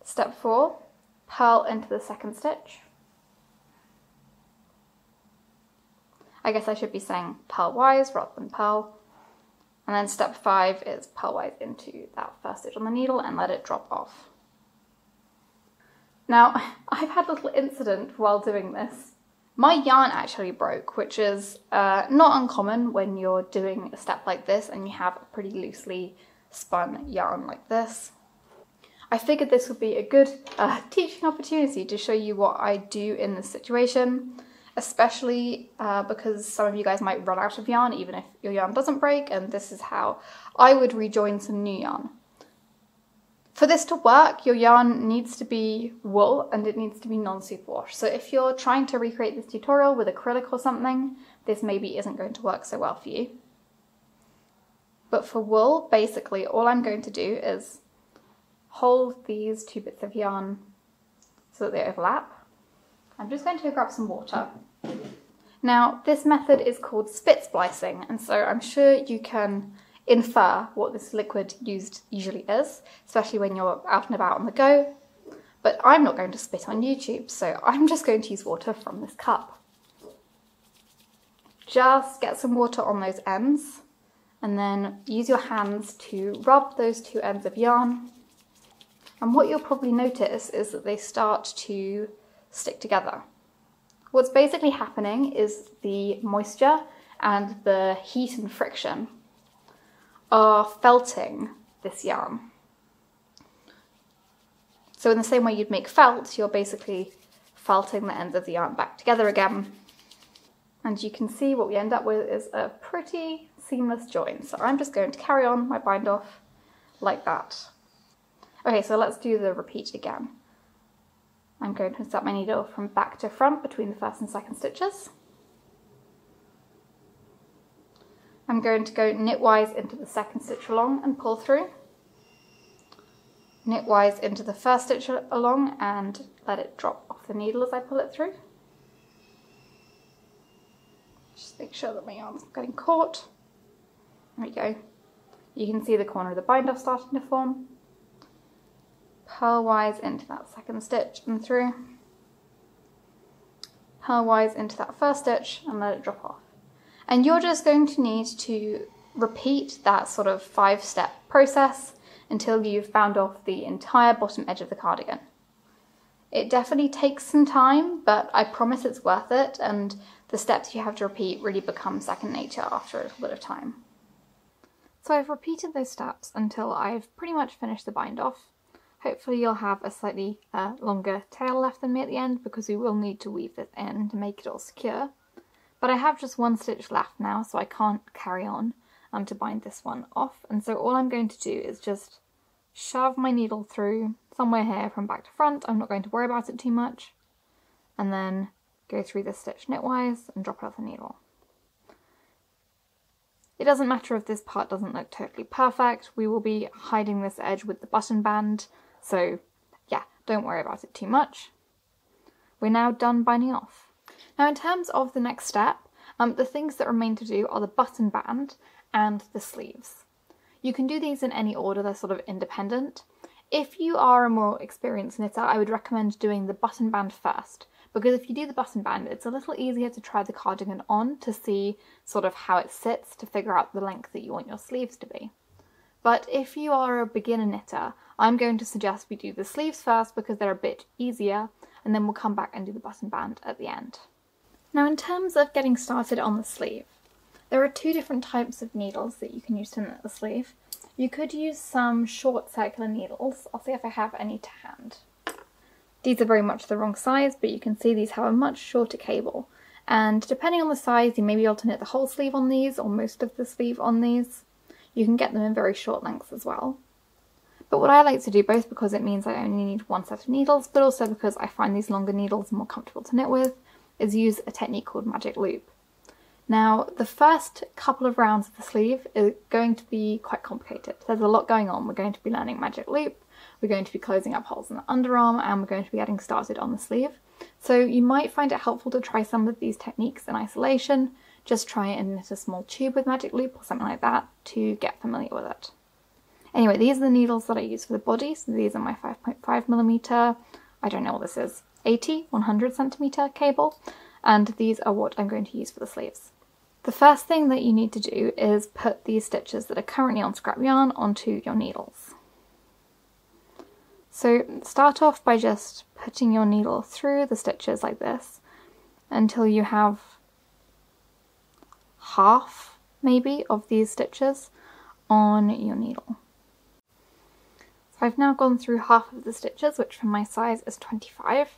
Step 4, purl into the second stitch. I guess I should be saying purlwise rather than purl. And then step 5 is purlwise into that first stitch on the needle and let it drop off. Now, I've had a little incident while doing this. My yarn actually broke, which is not uncommon when you're doing a step like this and you have a pretty loosely spun yarn like this. I figured this would be a good teaching opportunity to show you what I do in this situation, especially because some of you guys might run out of yarn even if your yarn doesn't break, and this is how I would rejoin some new yarn. For this to work, your yarn needs to be wool and it needs to be non-superwash. So if you're trying to recreate this tutorial with acrylic or something, this maybe isn't going to work so well for you. But for wool, basically all I'm going to do is hold these 2 bits of yarn so that they overlap. I'm just going to grab some water. Now, this method is called spit splicing, and so I'm sure you can infer what this liquid used usually is, especially when you're out and about on the go. But I'm not going to spit on YouTube, so I'm just going to use water from this cup. Just get some water on those ends, and then use your hands to rub those two ends of yarn. And what you'll probably notice is that they start to stick together. What's basically happening is the moisture and the heat and friction are felting this yarn. So in the same way you'd make felt, you're basically felting the ends of the yarn back together again. And you can see what we end up with is a pretty seamless join. So I'm just going to carry on my bind off like that. Okay, so let's do the repeat again. I'm going to insert my needle from back to front between the first and second stitches. I'm going to go knitwise into the second stitch along and pull through. Knitwise into the first stitch along and let it drop off the needle as I pull it through. Just make sure that my yarn's not getting caught. There we go. You can see the corner of the bind off starting to form. Purlwise into that second stitch and through. Purlwise into that first stitch and let it drop off. And you're just going to need to repeat that sort of 5-step process until you've bound off the entire bottom edge of the cardigan. It definitely takes some time, but I promise it's worth it, and the steps you have to repeat really become second nature after a little bit of time. So I've repeated those steps until I've pretty much finished the bind off. Hopefully you'll have a slightly longer tail left than me at the end, because we will need to weave this in to make it all secure. But I have just one stitch left now, so I can't carry on to bind this one off. And so all I'm going to do is just shove my needle through somewhere here from back to front. I'm not going to worry about it too much. And then go through this stitch knitwise and drop it off the needle. It doesn't matter if this part doesn't look totally perfect. We will be hiding this edge with the button band. So yeah, don't worry about it too much. We're now done binding off. Now in terms of the next step, the things that remain to do are the button band and the sleeves. You can do these in any order, they're sort of independent. If you are a more experienced knitter, I would recommend doing the button band first, because if you do the button band, it's a little easier to try the cardigan on to see sort of how it sits, to figure out the length that you want your sleeves to be. But if you are a beginner knitter, I'm going to suggest we do the sleeves first because they're a bit easier, and then we'll come back and do the button band at the end. Now in terms of getting started on the sleeve, there are 2 different types of needles that you can use to knit the sleeve. You could use some short circular needles. I'll see if I have any to hand. These are very much the wrong size, but you can see these have a much shorter cable. And depending on the size, you may be able to knit the whole sleeve on these or most of the sleeve on these. You can get them in very short lengths as well. But what I like to do, both because it means I only need 1 set of needles, but also because I find these longer needles more comfortable to knit with, is use a technique called magic loop. Now, the first couple of rounds of the sleeve is going to be quite complicated. There's a lot going on. We're going to be learning magic loop, we're going to be closing up holes in the underarm, and we're going to be getting started on the sleeve. So you might find it helpful to try some of these techniques in isolation. Just try and knit a small tube with magic loop or something like that to get familiar with it. Anyway, these are the needles that I use for the body. So these are my 5.5mm, I don't know what this is, 80, 100 centimeter cable. And these are what I'm going to use for the sleeves. The first thing that you need to do is put these stitches that are currently on scrap yarn onto your needles. So start off by just putting your needle through the stitches like this until you have half, maybe, of these stitches on your needle. So I've now gone through half of the stitches, which for my size is 25.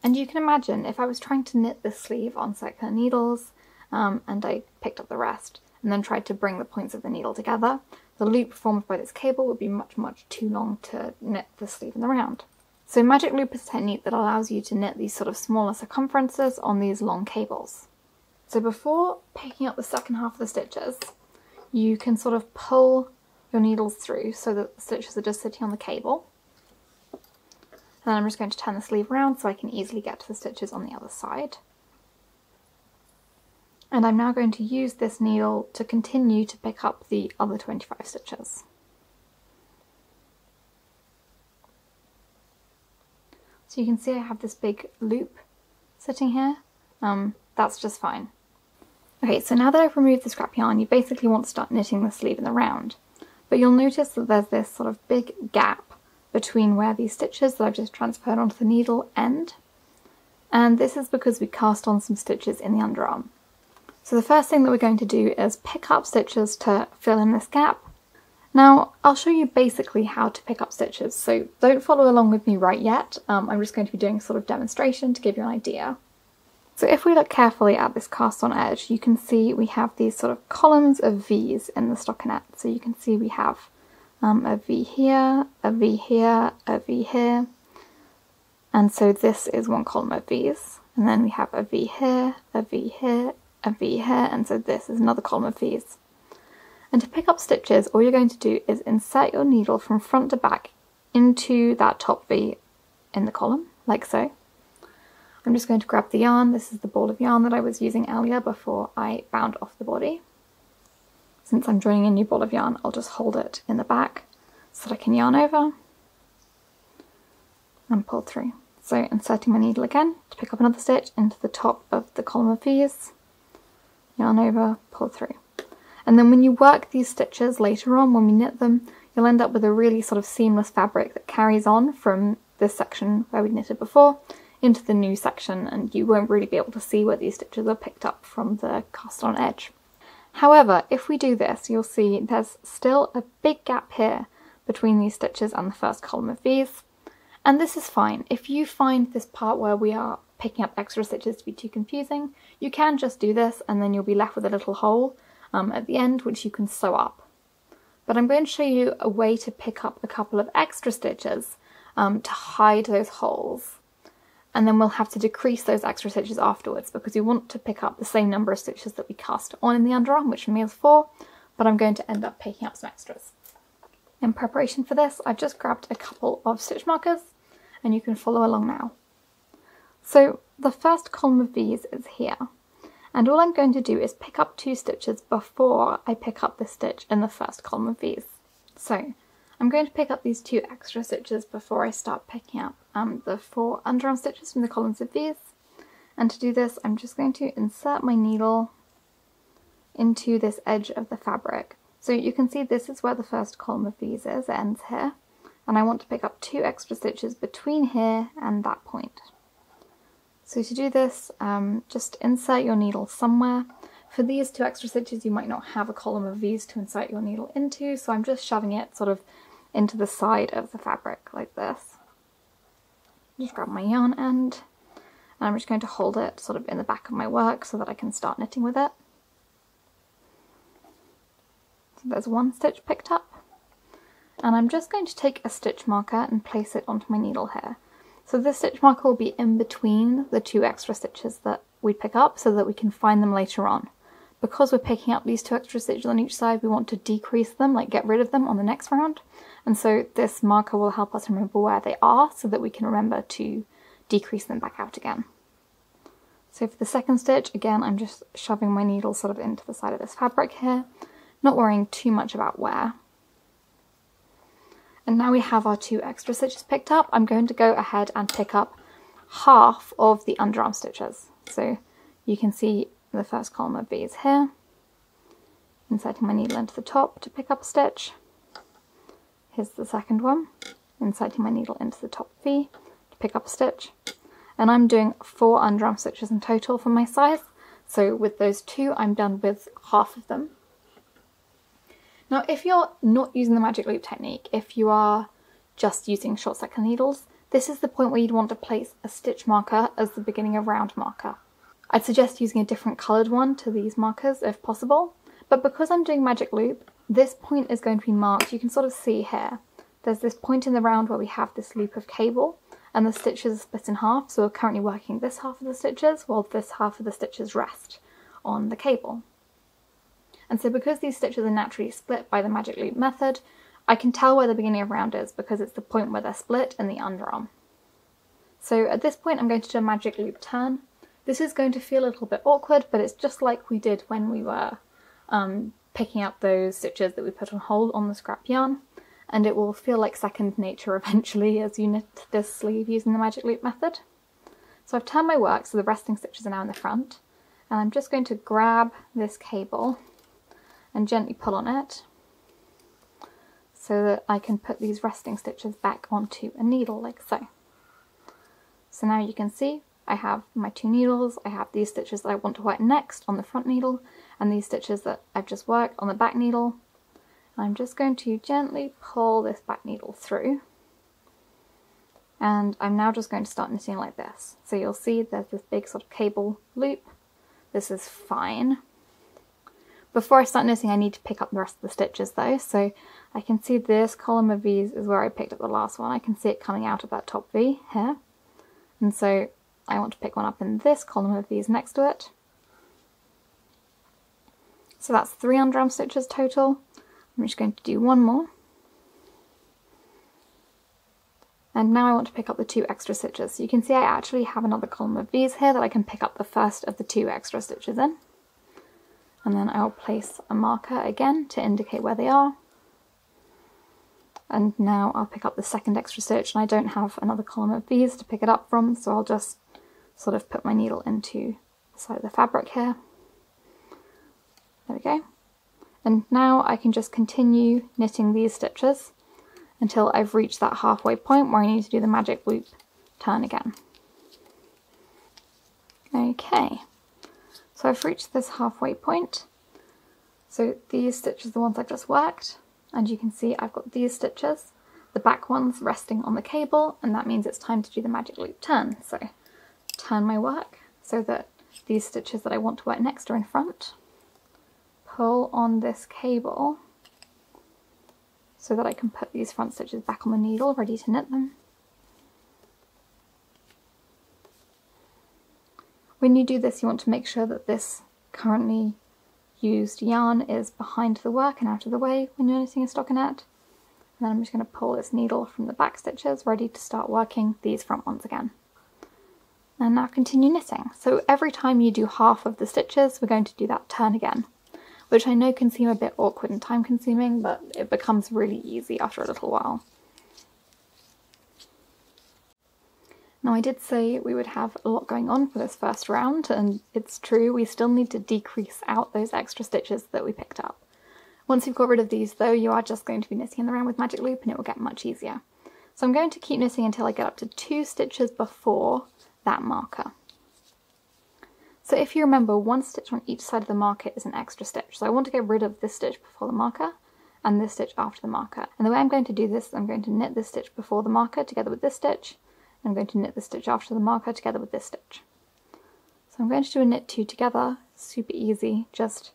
And you can imagine if I was trying to knit this sleeve on circular needles, and I picked up the rest and then tried to bring the points of the needle together, the loop formed by this cable would be much too long to knit the sleeve in the round. So magic loop is a technique that allows you to knit these sort of smaller circumferences on these long cables. So before picking up the second half of the stitches, you can sort of pull your needles through so that the stitches are just sitting on the cable. then I'm just going to turn the sleeve around so I can easily get to the stitches on the other side. And I'm now going to use this needle to continue to pick up the other 25 stitches. So you can see I have this big loop sitting here. That's just fine. Okay, so now that I've removed the scrap yarn, you basically want to start knitting the sleeve in the round. But you'll notice that there's this sort of big gap between where these stitches that I've just transferred onto the needle end. And this is because we cast on some stitches in the underarm. So the first thing that we're going to do is pick up stitches to fill in this gap. Now, I'll show you basically how to pick up stitches, so don't follow along with me right yet. I'm just going to be doing a sort of demonstration to give you an idea. So if we look carefully at this cast on edge, you can see we have these sort of columns of V's in the stockinette. So you can see we have a V here, a V here, a V here, and so this is one column of V's. And then we have a V here, a V here, a V here, and so this is another column of V's. And to pick up stitches, all you're going to do is insert your needle from front to back into that top V in the column, like so. I'm just going to grab the yarn. This is the ball of yarn that I was using earlier before I bound off the body. Since I'm joining a new ball of yarn, I'll just hold it in the back so that I can yarn over and pull through. So inserting my needle again to pick up another stitch into the top of the column of V's, yarn over, pull through. And then when you work these stitches later on, when we knit them, you'll end up with a really sort of seamless fabric that carries on from this section where we knitted before into the new section, and you won't really be able to see where these stitches are picked up from the cast on edge. However, if we do this, you'll see there's still a big gap here between these stitches and the first column of V's, and this is fine. If you find this part where we are picking up extra stitches to be too confusing, you can just do this and then you'll be left with a little hole at the end, which you can sew up. But I'm going to show you a way to pick up a couple of extra stitches to hide those holes. And then we'll have to decrease those extra stitches afterwards because we want to pick up the same number of stitches that we cast on in the underarm, which for me is 4, but I'm going to end up picking up some extras. In preparation for this, I've just grabbed a couple of stitch markers and you can follow along now. So the first column of V's is here. And all I'm going to do is pick up 2 stitches before I pick up the stitch in the first column of V's. So I'm going to pick up these 2 extra stitches before I start picking up the 4 underarm stitches from the columns of V's. And to do this, I'm just going to insert my needle into this edge of the fabric. So you can see this is where the first column of V's is, it ends here. And I want to pick up 2 extra stitches between here and that point. So to do this, just insert your needle somewhere. For these 2 extra stitches, you might not have a column of V's to insert your needle into, so I'm just shoving it sort of into the side of the fabric like this. Just grab my yarn end, and I'm just going to hold it sort of in the back of my work so that I can start knitting with it. So there's 1 stitch picked up, and I'm just going to take a stitch marker and place it onto my needle here. So this stitch marker will be in between the 2 extra stitches that we pick up so that we can find them later on. Because we're picking up these 2 extra stitches on each side, we want to decrease them, like get rid of them on the next round. And so this marker will help us remember where they are so that we can remember to decrease them back out again. So for the second stitch, again, I'm just shoving my needle sort of into the side of this fabric here, not worrying too much about where. And now we have our 2 extra stitches picked up. I'm going to go ahead and pick up half of the underarm stitches. So you can see the first column of V's here. Inserting my needle into the top to pick up a stitch. Here's the second one. Inserting my needle into the top V to pick up a stitch. And I'm doing 4 underarm stitches in total for my size. So with those 2, I'm done with half of them. Now, if you're not using the magic loop technique, if you are just using short second needles, this is the point where you'd want to place a stitch marker as the beginning of round marker. I'd suggest using a different coloured one to these markers if possible, but because I'm doing magic loop, this point is going to be marked. You can sort of see here, there's this point in the round where we have this loop of cable, and the stitches are split in half, so we're currently working this half of the stitches, while this half of the stitches rest on the cable. And so because these stitches are naturally split by the magic loop method, I can tell where the beginning of round is because it's the point where they're split in the underarm. So at this point I'm going to do a magic loop turn. This is going to feel a little bit awkward, but it's just like we did when we were picking up those stitches that we put on hold on the scrap yarn, and it will feel like second nature eventually as you knit this sleeve using the magic loop method. So I've turned my work so the resting stitches are now in the front, and I'm just going to grab this cable and gently pull on it so that I can put these resting stitches back onto a needle like so. So now you can see I have my 2 needles, I have these stitches that I want to work next on the front needle, and these stitches that I've just worked on the back needle. I'm just going to gently pull this back needle through, and I'm now just going to start knitting like this. So you'll see there's this big sort of cable loop. This is fine. Before I start knitting I need to pick up the rest of the stitches though, so I can see this column of V's is where I picked up the last one. I can see it coming out of that top V here, and so I want to pick one up in this column of V's next to it. So that's 3 undram stitches total. I'm just going to do one more. And now I want to pick up the 2 extra stitches. So you can see I actually have another column of V's here that I can pick up the first of the 2 extra stitches in. And then I'll place a marker again to indicate where they are. And now I'll pick up the second extra stitch, and I don't have another column of V's to pick it up from, so I'll just sort of put my needle into the side of the fabric here. There we go. And now I can just continue knitting these stitches until I've reached that halfway point where I need to do the magic loop turn again. Okay, so I've reached this halfway point. So these stitches are the ones I've just worked, and you can see I've got these stitches, the back ones resting on the cable, and that means it's time to do the magic loop turn. So turn my work so that these stitches that I want to work next are in front. Pull on this cable so that I can put these front stitches back on the needle, ready to knit them. When you do this, you want to make sure that this currently used yarn is behind the work and out of the way when you're knitting a stockinette. And then I'm just going to pull this needle from the back stitches, ready to start working these front ones again. And now continue knitting. So every time you do half of the stitches, we're going to do that turn again, which I know can seem a bit awkward and time consuming, but it becomes really easy after a little while. Now I did say we would have a lot going on for this first round, and it's true, we still need to decrease out those extra stitches that we picked up. Once you've got rid of these though, you are just going to be knitting in the round with magic loop and it will get much easier. So I'm going to keep knitting until I get up to 2 stitches before that marker. So if you remember, 1 stitch on each side of the marker is an extra stitch. So I want to get rid of this stitch before the marker and this stitch after the marker. And the way I'm going to do this, I'm going to knit this stitch before the marker together with this stitch, and I'm going to knit the stitch after the marker together with this stitch. So I'm going to do a knit 2 together, super easy. Just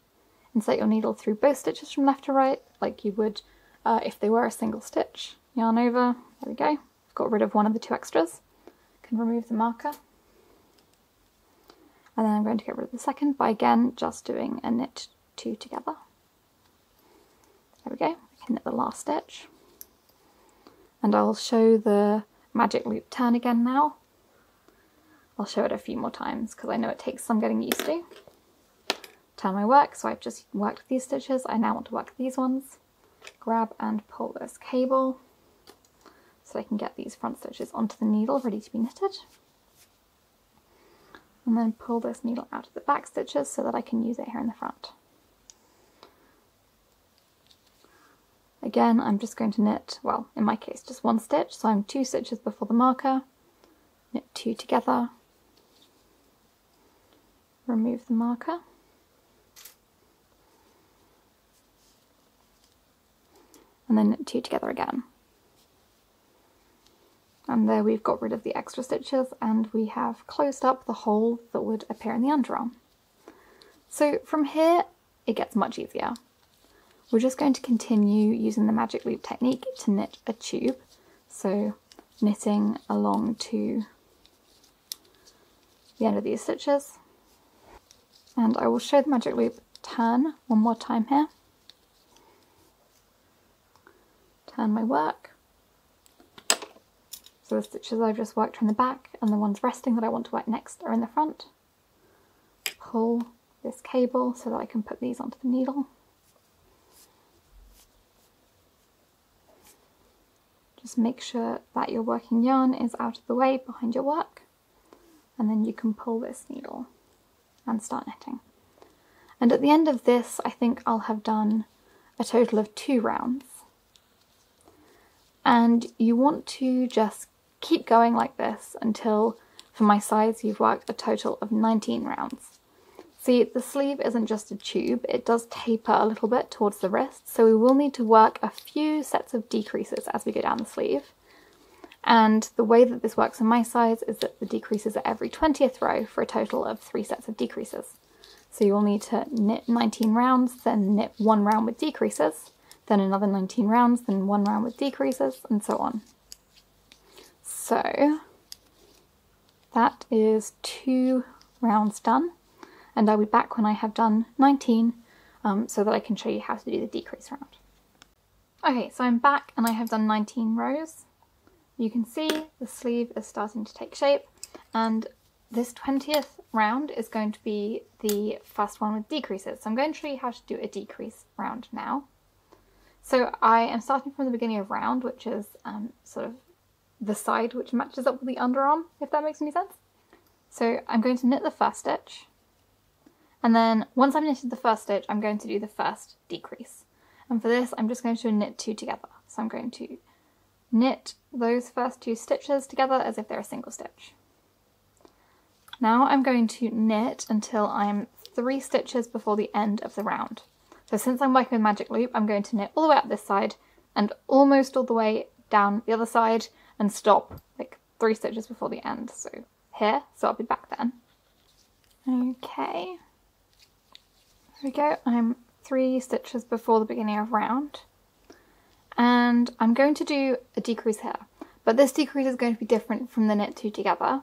insert your needle through both stitches from left to right, like you would if they were a single stitch. Yarn over, there we go. I've got rid of one of the 2 extras. Can remove the marker. And then I'm going to get rid of the second by again just doing a knit 2 together. There we go, I can knit the last stitch. And I'll show the magic loop turn again now. I'll show it a few more times because I know it takes some getting used to. Turn my work, so I've just worked these stitches, I now want to work these ones. Grab and pull this cable so I can get these front stitches onto the needle ready to be knitted. And then pull this needle out of the back stitches so that I can use it here in the front. Again, I'm just going to knit, well, in my case, just 1 stitch, so I'm 2 stitches before the marker, knit 2 together, remove the marker, and then knit 2 together again. And there we've got rid of the extra stitches and we have closed up the hole that would appear in the underarm. So from here it gets much easier. We're just going to continue using the magic loop technique to knit a tube. So knitting along to the end of these stitches. And I will show the magic loop turn one more time here. Turn my work. So the stitches I've just worked from the back and the ones resting that I want to work next are in the front. Pull this cable so that I can put these onto the needle. Just make sure that your working yarn is out of the way behind your work, and then you can pull this needle and start knitting. And at the end of this, I think I'll have done a total of 2 rounds. And you want to just keep going like this until, for my sides, you've worked a total of 19 rounds. See, the sleeve isn't just a tube, it does taper a little bit towards the wrist, so we will need to work a few sets of decreases as we go down the sleeve. And the way that this works on my sides is that the decreases are every 20th row for a total of 3 sets of decreases. So you will need to knit 19 rounds, then knit 1 round with decreases, then another 19 rounds, then 1 round with decreases, and so on. So that is 2 rounds done. And I'll be back when I have done 19 so that I can show you how to do the decrease round. Okay, so I'm back and I have done 19 rows. You can see the sleeve is starting to take shape, and this 20th round is going to be the first one with decreases. So I'm going to show you how to do a decrease round now. So I am starting from the beginning of round, which is sort of the side which matches up with the underarm, if that makes any sense. So I'm going to knit the first stitch. And then once I've knitted the first stitch, I'm going to do the first decrease. And for this, I'm just going to knit 2 together. So I'm going to knit those first 2 stitches together as if they're a single stitch. Now I'm going to knit until I'm 3 stitches before the end of the round. So since I'm working with magic loop, I'm going to knit all the way up this side and almost all the way down the other side and stop like 3 stitches before the end. So here, so I'll be back then. Okay. There we go, I'm 3 stitches before the beginning of round, and I'm going to do a decrease here, but this decrease is going to be different from the knit 2 together.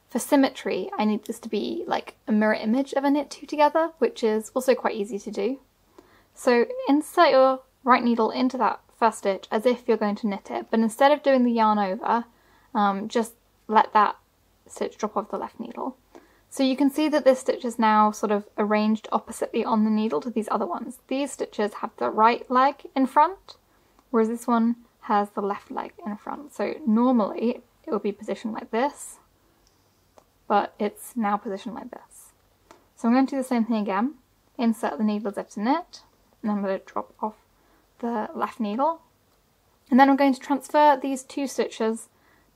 For symmetry, I need this to be like a mirror image of a knit 2 together, which is also quite easy to do. So insert your right needle into that first stitch as if you're going to knit it, but instead of doing the yarn over, just let that stitch drop off the left needle. So you can see that this stitch is now sort of arranged oppositely on the needle to these other ones. These stitches have the right leg in front, whereas this one has the left leg in front. So normally it would be positioned like this, but it's now positioned like this. So I'm going to do the same thing again. Insert the needle as if to knit, and then I'm going to drop off the left needle. And then I'm going to transfer these 2 stitches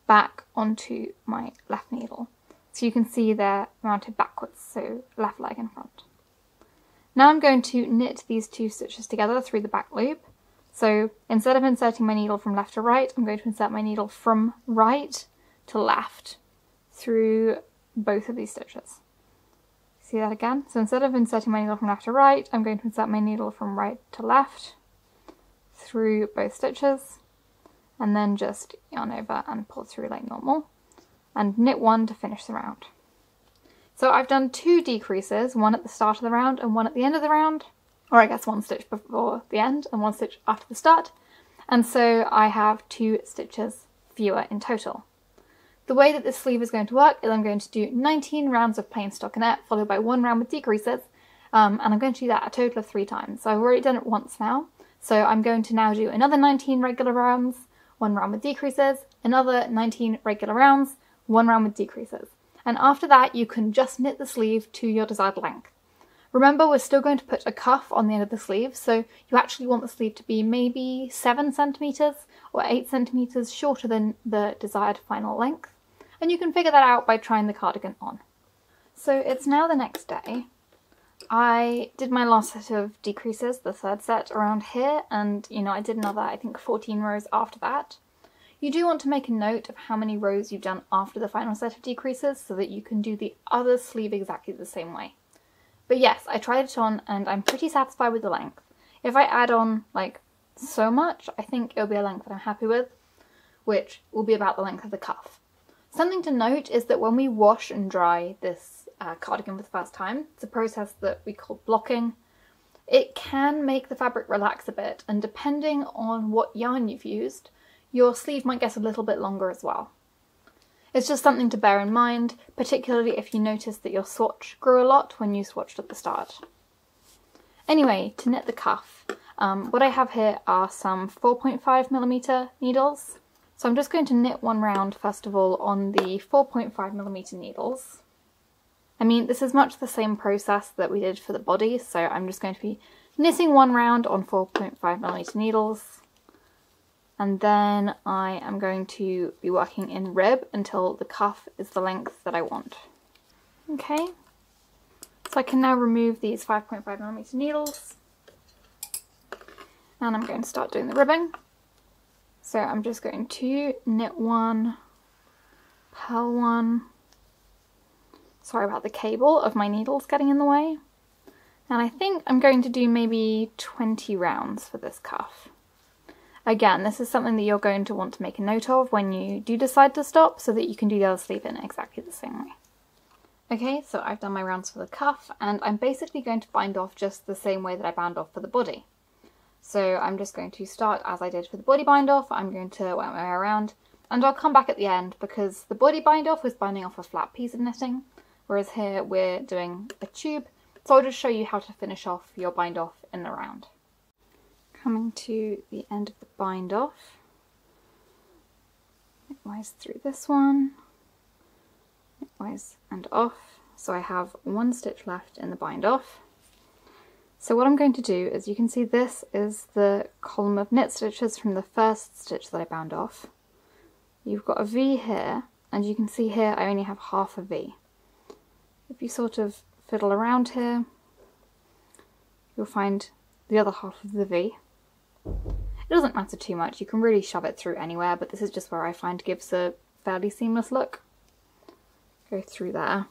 back onto my left needle. So you can see they're mounted backwards, so left leg in front. Now I'm going to knit these 2 stitches together through the back loop. So instead of inserting my needle from left to right, I'm going to insert my needle from right to left through both of these stitches. See that again? So instead of inserting my needle from left to right, I'm going to insert my needle from right to left through both stitches, and then just yarn over and pull through like normal. And knit 1 to finish the round. So I've done 2 decreases, one at the start of the round and one at the end of the round, or I guess 1 stitch before the end and 1 stitch after the start, and so I have 2 stitches fewer in total. The way that this sleeve is going to work is I'm going to do 19 rounds of plain stockinette followed by 1 round with decreases, and I'm going to do that a total of 3 times. So I've already done it once now, so I'm going to now do another 19 regular rounds, 1 round with decreases, another 19 regular rounds, 1 round with decreases. And after that, you can just knit the sleeve to your desired length. Remember, we're still going to put a cuff on the end of the sleeve, so you actually want the sleeve to be maybe 7 centimeters or 8 centimeters shorter than the desired final length. And you can figure that out by trying the cardigan on. So it's now the next day. I did my last set of decreases, the 3rd set around here, and I did another, I think 14 rows after that. You do want to make a note of how many rows you've done after the final set of decreases so that you can do the other sleeve exactly the same way. But yes, I tried it on and I'm pretty satisfied with the length. If I add on like so much, I think it'll be a length that I'm happy with, which will be about the length of the cuff. Something to note is that when we wash and dry this cardigan for the first time, it's a process that we call blocking. It can make the fabric relax a bit, and depending on what yarn you've used, your sleeve might get a little bit longer as well. It's just something to bear in mind, particularly if you notice that your swatch grew a lot when you swatched at the start. Anyway, to knit the cuff, what I have here are some 4.5mm needles. So I'm just going to knit one round first of all on the 4.5mm needles. I mean, this is much the same process that we did for the body, so I'm just going to be knitting one round on 4.5mm needles. And then I am going to be working in rib until the cuff is the length that I want. Okay, so I can now remove these 5.5mm needles. And I'm going to start doing the ribbing. So I'm just going to knit one, purl one. Sorry about the cable of my needles getting in the way. And I think I'm going to do maybe 20 rounds for this cuff. Again, this is something that you're going to want to make a note of when you do decide to stop so that you can do the other sleeve in exactly the same way. Okay, so I've done my rounds for the cuff and I'm basically going to bind off just the same way that I bound off for the body. So I'm just going to start as I did for the body bind off. I'm going to work my way around and I'll come back at the end because the body bind off was binding off a flat piece of knitting, whereas here we're doing a tube. So I'll just show you how to finish off your bind off in the round. Coming to the end of the bind off, knitwise through this one, knitwise and off. So I have one stitch left in the bind off. So what I'm going to do is, you can see this is the column of knit stitches from the first stitch that I bound off. You've got a V here, and you can see here I only have half a V. If you sort of fiddle around here, you'll find the other half of the V. It doesn't matter too much, you can really shove it through anywhere, but this is just where I find gives a fairly seamless look. Go through there.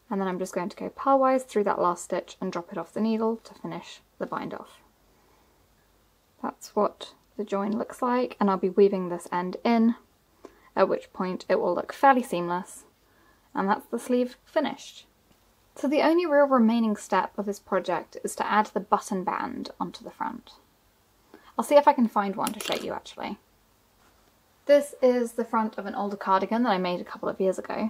And then I'm just going to go purlwise through that last stitch and drop it off the needle to finish the bind off. That's what the join looks like, and I'll be weaving this end in, at which point it will look fairly seamless, and that's the sleeve finished. So the only real remaining step of this project is to add the button band onto the front. I'll see if I can find one to show you actually. This is the front of an older cardigan that I made a couple of years ago.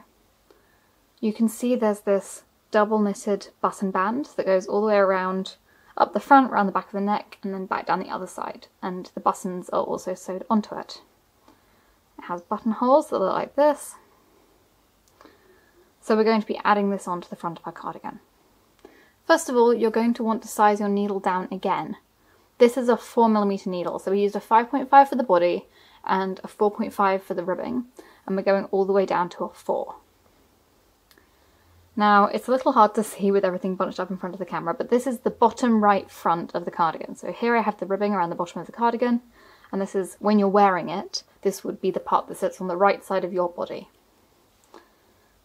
You can see there's this double knitted button band that goes all the way around, up the front, around the back of the neck, and then back down the other side, and the buttons are also sewed onto it. It has buttonholes that look like this. So we're going to be adding this onto the front of our cardigan. First of all, you're going to want to size your needle down again. This is a 4mm needle, so we used a 5.5 for the body and a 4.5 for the ribbing, and we're going all the way down to a 4. Now, it's a little hard to see with everything bunched up in front of the camera, but this is the bottom right front of the cardigan. So here I have the ribbing around the bottom of the cardigan, and this is, when you're wearing it, this would be the part that sits on the right side of your body.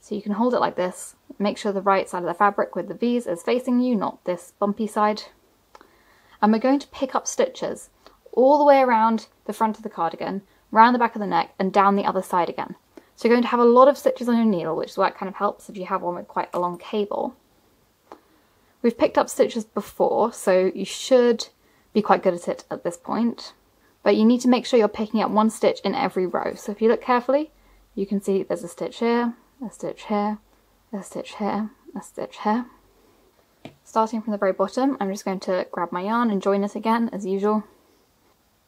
So you can hold it like this, make sure the right side of the fabric with the V's is facing you, not this bumpy side. And we're going to pick up stitches all the way around the front of the cardigan, round the back of the neck, and down the other side again. So you're going to have a lot of stitches on your needle, which is why it kind of helps if you have one with quite a long cable. We've picked up stitches before, so you should be quite good at it at this point. But you need to make sure you're picking up one stitch in every row. So if you look carefully, you can see there's a stitch here, a stitch here, a stitch here, a stitch here. Starting from the very bottom, I'm just going to grab my yarn and join it again, as usual.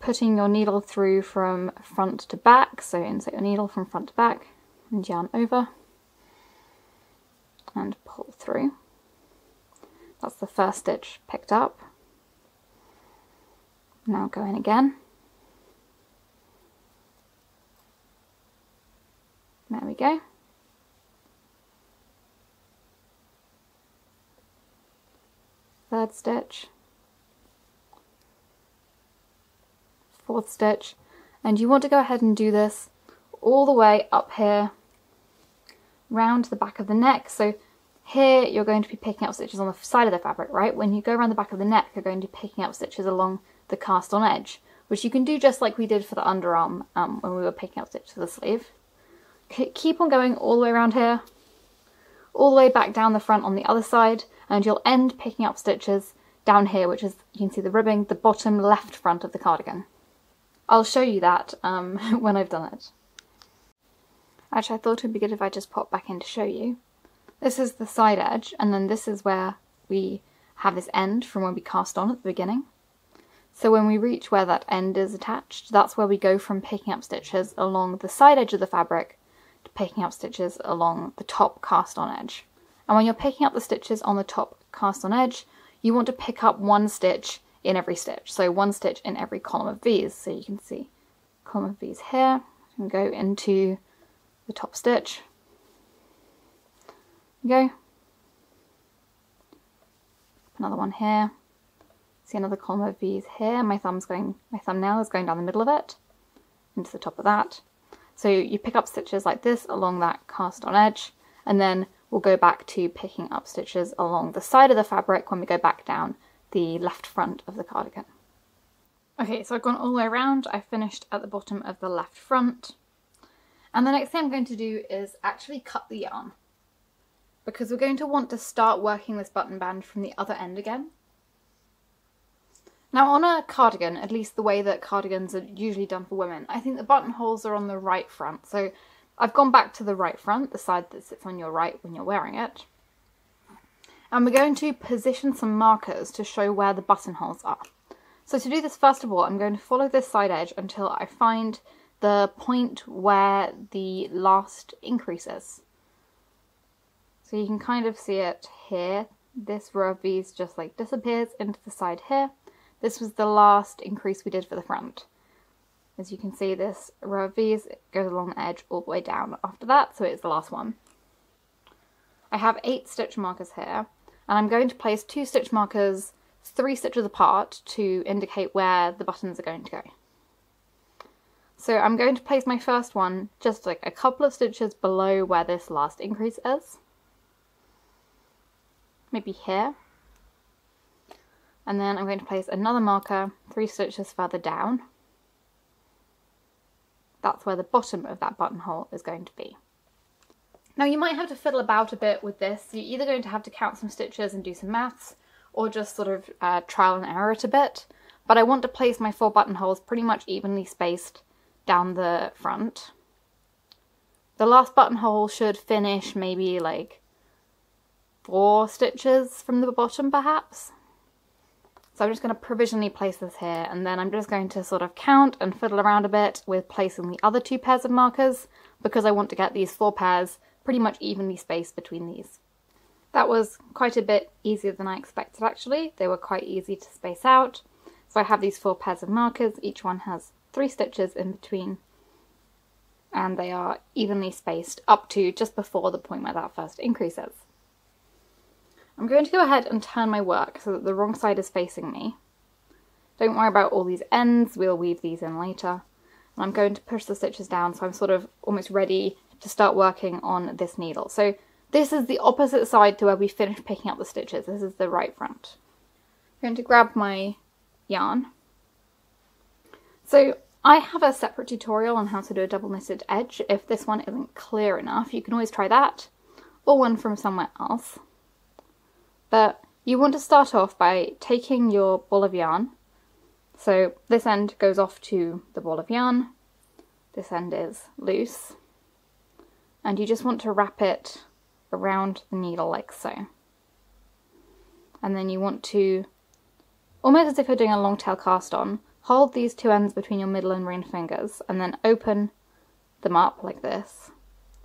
Putting your needle through from front to back, so insert your needle from front to back, and yarn over, and pull through. That's the first stitch picked up. Now go in again. There we go. Third stitch, fourth stitch, and you want to go ahead and do this all the way up here round the back of the neck. So here you're going to be picking up stitches on the side of the fabric, right? When you go around the back of the neck, you're going to be picking up stitches along the cast on edge, which you can do just like we did for the underarm when we were picking up stitches for the sleeve. Keep on going all the way around here, all the way back down the front on the other side, and you'll end picking up stitches down here, which is, you can see the ribbing, the bottom left front of the cardigan. I'll show you that when I've done it. Actually, I thought it would be good if I just pop back in to show you. This is the side edge, and then this is where we have this end from when we cast on at the beginning. So when we reach where that end is attached, that's where we go from picking up stitches along the side edge of the fabric to picking up stitches along the top cast on edge. And when you're picking up the stitches on the top cast on edge, you want to pick up one stitch in every stitch. So one stitch in every column of V's. So you can see column of V's here, and go into the top stitch. Go. Another one here. See another column of V's here. My thumbnail is going down the middle of it, into the top of that. So you pick up stitches like this along that cast on edge, and then we'll go back to picking up stitches along the side of the fabric when we go back down the left front of the cardigan. Okay, so I've gone all the way around. I finished at the bottom of the left front. And the next thing I'm going to do is actually cut the yarn, because we're going to want to start working this button band from the other end again. Now on a cardigan, at least the way that cardigans are usually done for women, I think the buttonholes are on the right front. So I've gone back to the right front, the side that sits on your right when you're wearing it. And we're going to position some markers to show where the buttonholes are. So to do this, first of all, I'm going to follow this side edge until I find the point where the last increase is. So you can kind of see it here. This row of V's just like disappears into the side here. This was the last increase we did for the front. As you can see, this row of V's goes along the edge all the way down after that, so it's the last one. I have 8 stitch markers here, and I'm going to place 2 stitch markers 3 stitches apart to indicate where the buttons are going to go. So I'm going to place my first one just like a couple of stitches below where this last increase is. Maybe here. And then I'm going to place another marker 3 stitches further down. That's where the bottom of that buttonhole is going to be. Now you might have to fiddle about a bit with this. You're either going to have to count some stitches and do some maths, or just sort of trial and error it a bit. But I want to place my 4 buttonholes pretty much evenly spaced down the front. The last buttonhole should finish maybe like 4 stitches from the bottom perhaps. So I'm just going to provisionally place this here, and then I'm just going to sort of count and fiddle around a bit with placing the other 2 pairs of markers, because I want to get these 4 pairs pretty much evenly spaced between these. That was quite a bit easier than I expected actually. They were quite easy to space out. So I have these 4 pairs of markers, each one has 3 stitches in between, and they are evenly spaced up to just before the point where that first increase is. I'm going to go ahead and turn my work so that the wrong side is facing me. Don't worry about all these ends, we'll weave these in later. And I'm going to push the stitches down so I'm sort of almost ready to start working on this needle. So this is the opposite side to where we finished picking up the stitches. This is the right front. I'm going to grab my yarn. So I have a separate tutorial on how to do a double knitted edge. If this one isn't clear enough, you can always try that, or one from somewhere else. But you want to start off by taking your ball of yarn. So this end goes off to the ball of yarn. This end is loose. And you just want to wrap it around the needle like so. And then you want to, almost as if you're doing a long tail cast on, hold these 2 ends between your middle and ring fingers and then open them up like this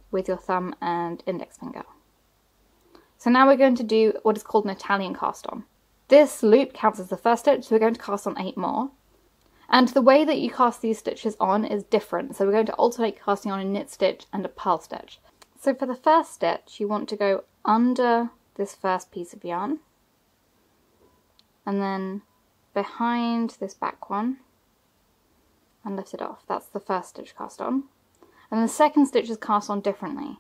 with your thumb and index finger. So now we're going to do what is called an Italian cast on. This loop counts as the first stitch, so we're going to cast on 8 more. And the way that you cast these stitches on is different, so we're going to alternate casting on a knit stitch and a purl stitch. So for the first stitch, you want to go under this first piece of yarn, and then behind this back one, and lift it off. That's the first stitch cast on. And the second stitch is cast on differently.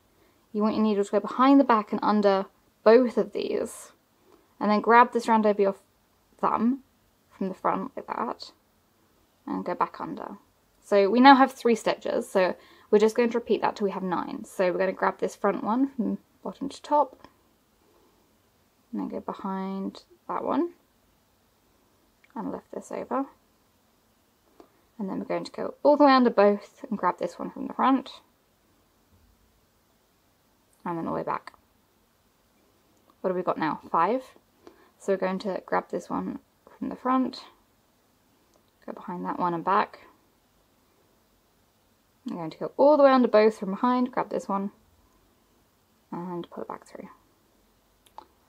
You want your needle to go behind the back and under both of these, and then grab the strand over your thumb from the front like that, and go back under. So we now have 3 stitches, so we're just going to repeat that till we have 9. So we're going to grab this front one from bottom to top, and then go behind that one, and lift this over. And then we're going to go all the way under both and grab this one from the front. And then all the way back. What have we got now? 5. So we're going to grab this one from the front, go behind that one and back. I'm going to go all the way under both from behind, grab this one, and pull it back through.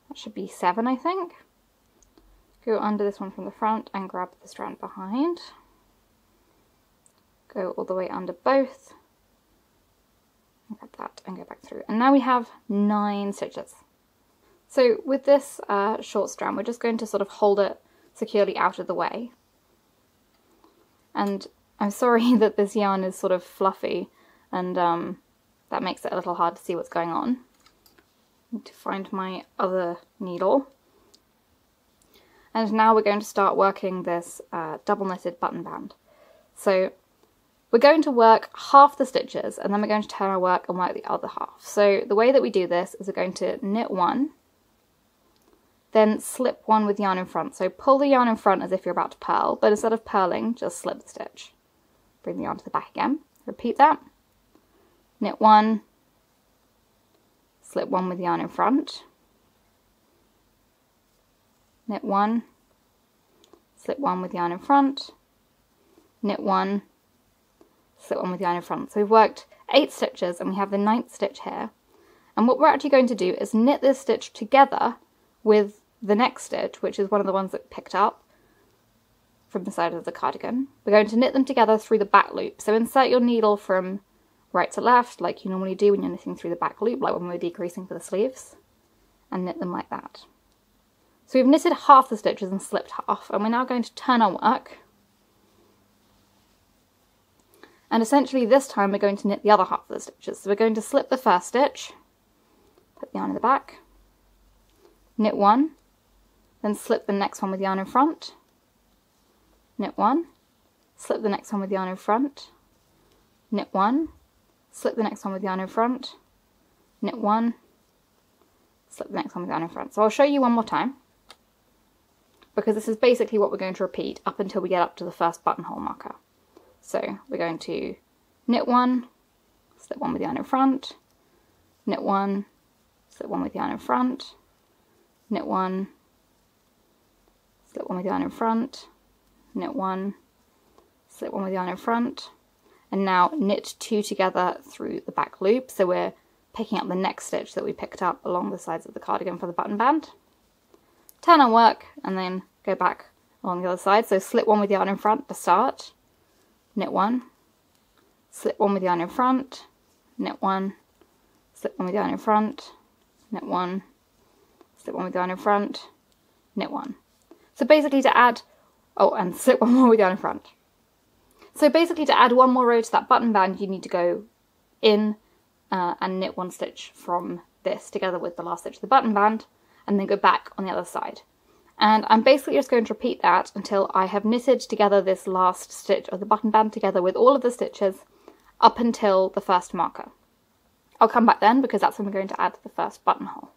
That should be 7, I think. Go under this one from the front and grab the strand behind. Go all the way under both, and grab that and go back through. And now we have 9 stitches. So with this short strand, we're just going to sort of hold it securely out of the way. And I'm sorry that this yarn is sort of fluffy, and that makes it a little hard to see what's going on. I need to find my other needle. And now we're going to start working this double knitted button band. So we're going to work half the stitches, and then we're going to turn our work and work the other half. So the way that we do this is we're going to knit 1, then slip 1 with yarn in front. So pull the yarn in front as if you're about to purl, but instead of purling, just slip the stitch. Bring the yarn to the back again. Repeat that. Knit 1, slip 1 with yarn in front. Knit 1, slip 1 with yarn in front. Knit 1, slip 1 with yarn in front. So we've worked 8 stitches and we have the 9th stitch here. And what we're actually going to do is knit this stitch together with the next stitch, which is one of the ones that we picked up from the side of the cardigan. We're going to knit them together through the back loop. So insert your needle from right to left, like you normally do when you're knitting through the back loop, like when we're decreasing for the sleeves, and knit them like that. So we've knitted half the stitches and slipped half, and we're now going to turn our work. And essentially this time we're going to knit the other half of the stitches. So we're going to slip the first stitch, put the yarn in the back, knit 1, then slip the next one with yarn in front, knit 1, slip the next one with yarn in front, knit 1, slip the next one with yarn in front, knit 1, slip the next one with yarn in front. So I'll show you one more time, because this is basically what we're going to repeat up until we get up to the first buttonhole marker. So we're going to knit 1, slip 1 with yarn in front, knit 1, slip 1 with yarn in front, knit 1, slip 1 with yarn in front, knit 1, slip 1 with yarn in front, and now knit 2 together through the back loop. So we're picking up the next stitch that we picked up along the sides of the cardigan for the button band. Turn our work and then go back along the other side. So slip 1 with yarn in front to start, knit 1, slip 1 with yarn in front, knit 1, slip 1 with yarn in front, knit 1, slip 1 with yarn in front, knit 1. So basically to add, oh, and slip 1 more with yarn in front. So basically to add 1 more row to that button band, you need to go in and knit 1 stitch from this together with the last stitch of the button band, and then go back on the other side. And I'm basically just going to repeat that until I have knitted together this last stitch of the button band together with all of the stitches up until the first marker. I'll come back then because that's when we're going to add the first buttonhole.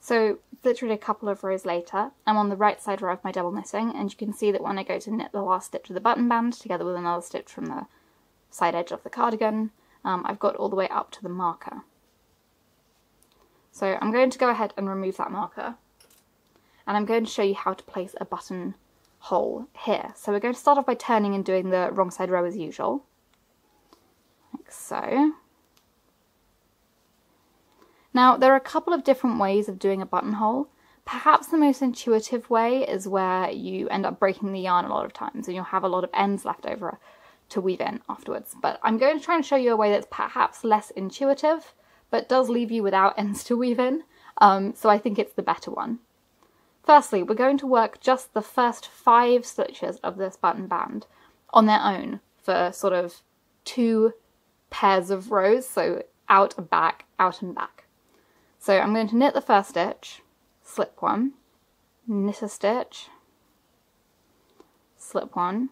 So literally a couple of rows later, I'm on the right side row of my double knitting, and you can see that when I go to knit the last stitch of the button band together with another stitch from the side edge of the cardigan, I've got all the way up to the marker. So I'm going to go ahead and remove that marker, and I'm going to show you how to place a button hole here. So we're going to start off by turning and doing the wrong side row as usual, like so. Now, there are a couple of different ways of doing a buttonhole. Perhaps the most intuitive way is where you end up breaking the yarn a lot of times and you'll have a lot of ends left over to weave in afterwards. But I'm going to try and show you a way that's perhaps less intuitive, but does leave you without ends to weave in. So I think it's the better one. Firstly, we're going to work just the first 5 stitches of this button band on their own for sort of 2 pairs of rows, so out and back, out and back. So I'm going to knit the first stitch, slip 1, knit a stitch, slip 1,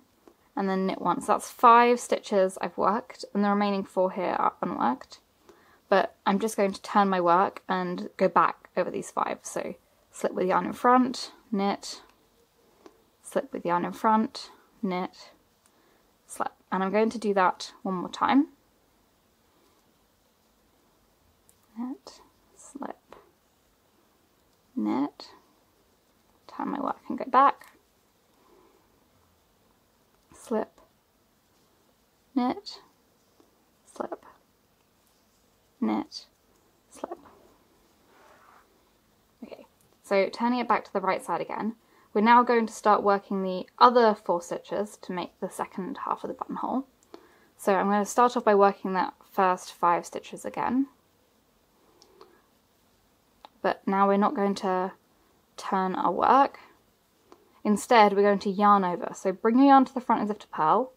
and then knit 1. So that's 5 stitches I've worked, and the remaining 4 here are unworked. But I'm just going to turn my work and go back over these 5. So slip with yarn in front, knit, slip with yarn in front, knit, And I'm going to do that one more time. Knit, slip, knit, turn my work and go back, slip, knit, slip, knit, slip. Okay, so turning it back to the right side again, we're now going to start working the other 4 stitches to make the second half of the buttonhole. So I'm going to start off by working that first 5 stitches again. But now we're not going to turn our work. Instead, we're going to yarn over. So bring your yarn to the front as if to purl,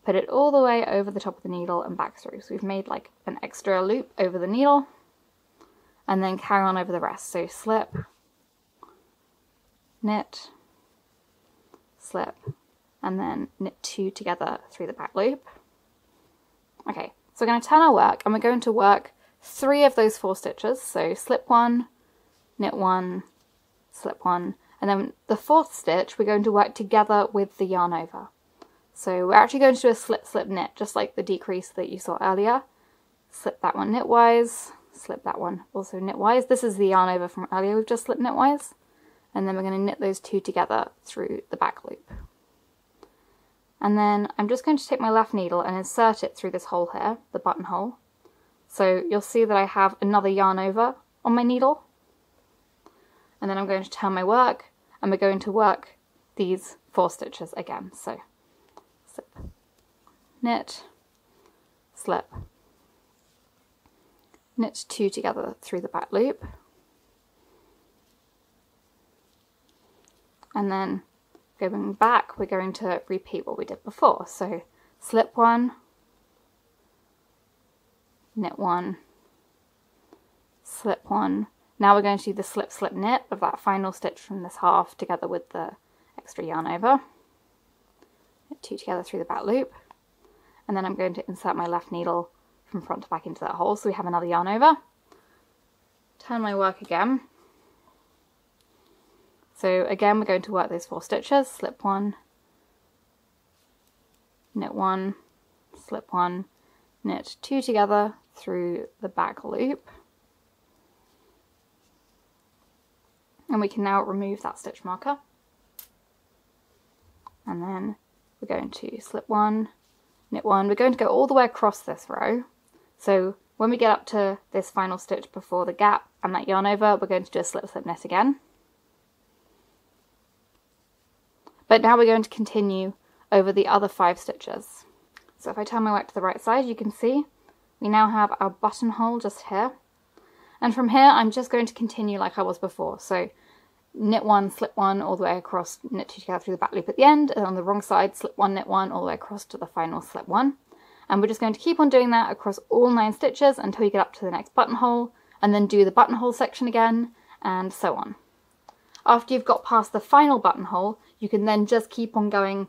put it all the way over the top of the needle and back through. So we've made like an extra loop over the needle, and then carry on over the rest. So slip, knit, slip, and then knit 2 together through the back loop. Okay, so we're going to turn our work, and we're going to work 3 of those 4 stitches. So slip 1, knit 1, slip 1, and then the 4th stitch we're going to work together with the yarn over. So we're actually going to do a slip, slip, knit, just like the decrease that you saw earlier. Slip that one knitwise, slip that one also knitwise. This is the yarn over from earlier we've just slipped knitwise. And then we're going to knit those 2 together through the back loop. And then I'm just going to take my left needle and insert it through this hole here, the buttonhole. So you'll see that I have another yarn over on my needle. And then I'm going to turn my work, and we're going to work these 4 stitches again. So slip, knit, slip, knit 2 together through the back loop, and then going back we're going to repeat what we did before. So slip 1, knit 1, slip 1. Now we're going to do the slip, slip, knit of that final stitch from this half together with the extra yarn over. Knit 2 together through the back loop, and then I'm going to insert my left needle from front to back into that hole so we have another yarn over. Turn my work again. So again we're going to work those 4 stitches, slip 1, knit 1, slip 1, knit 2 together through the back loop. And we can now remove that stitch marker. And then we're going to slip 1, knit 1. We're going to go all the way across this row. So when we get up to this final stitch before the gap and that yarn over, we're going to do a slip, slip, knit again. But now we're going to continue over the other 5 stitches. So if I turn my work to the right side, you can see we now have our buttonhole just here. And from here, I'm just going to continue like I was before. So knit 1, slip 1, all the way across, knit 2 together through the back loop at the end, and on the wrong side, slip 1, knit 1, all the way across to the final slip 1. And we're just going to keep on doing that across all 9 stitches until you get up to the next buttonhole, and then do the buttonhole section again, and so on. After you've got past the final buttonhole, you can then just keep on going,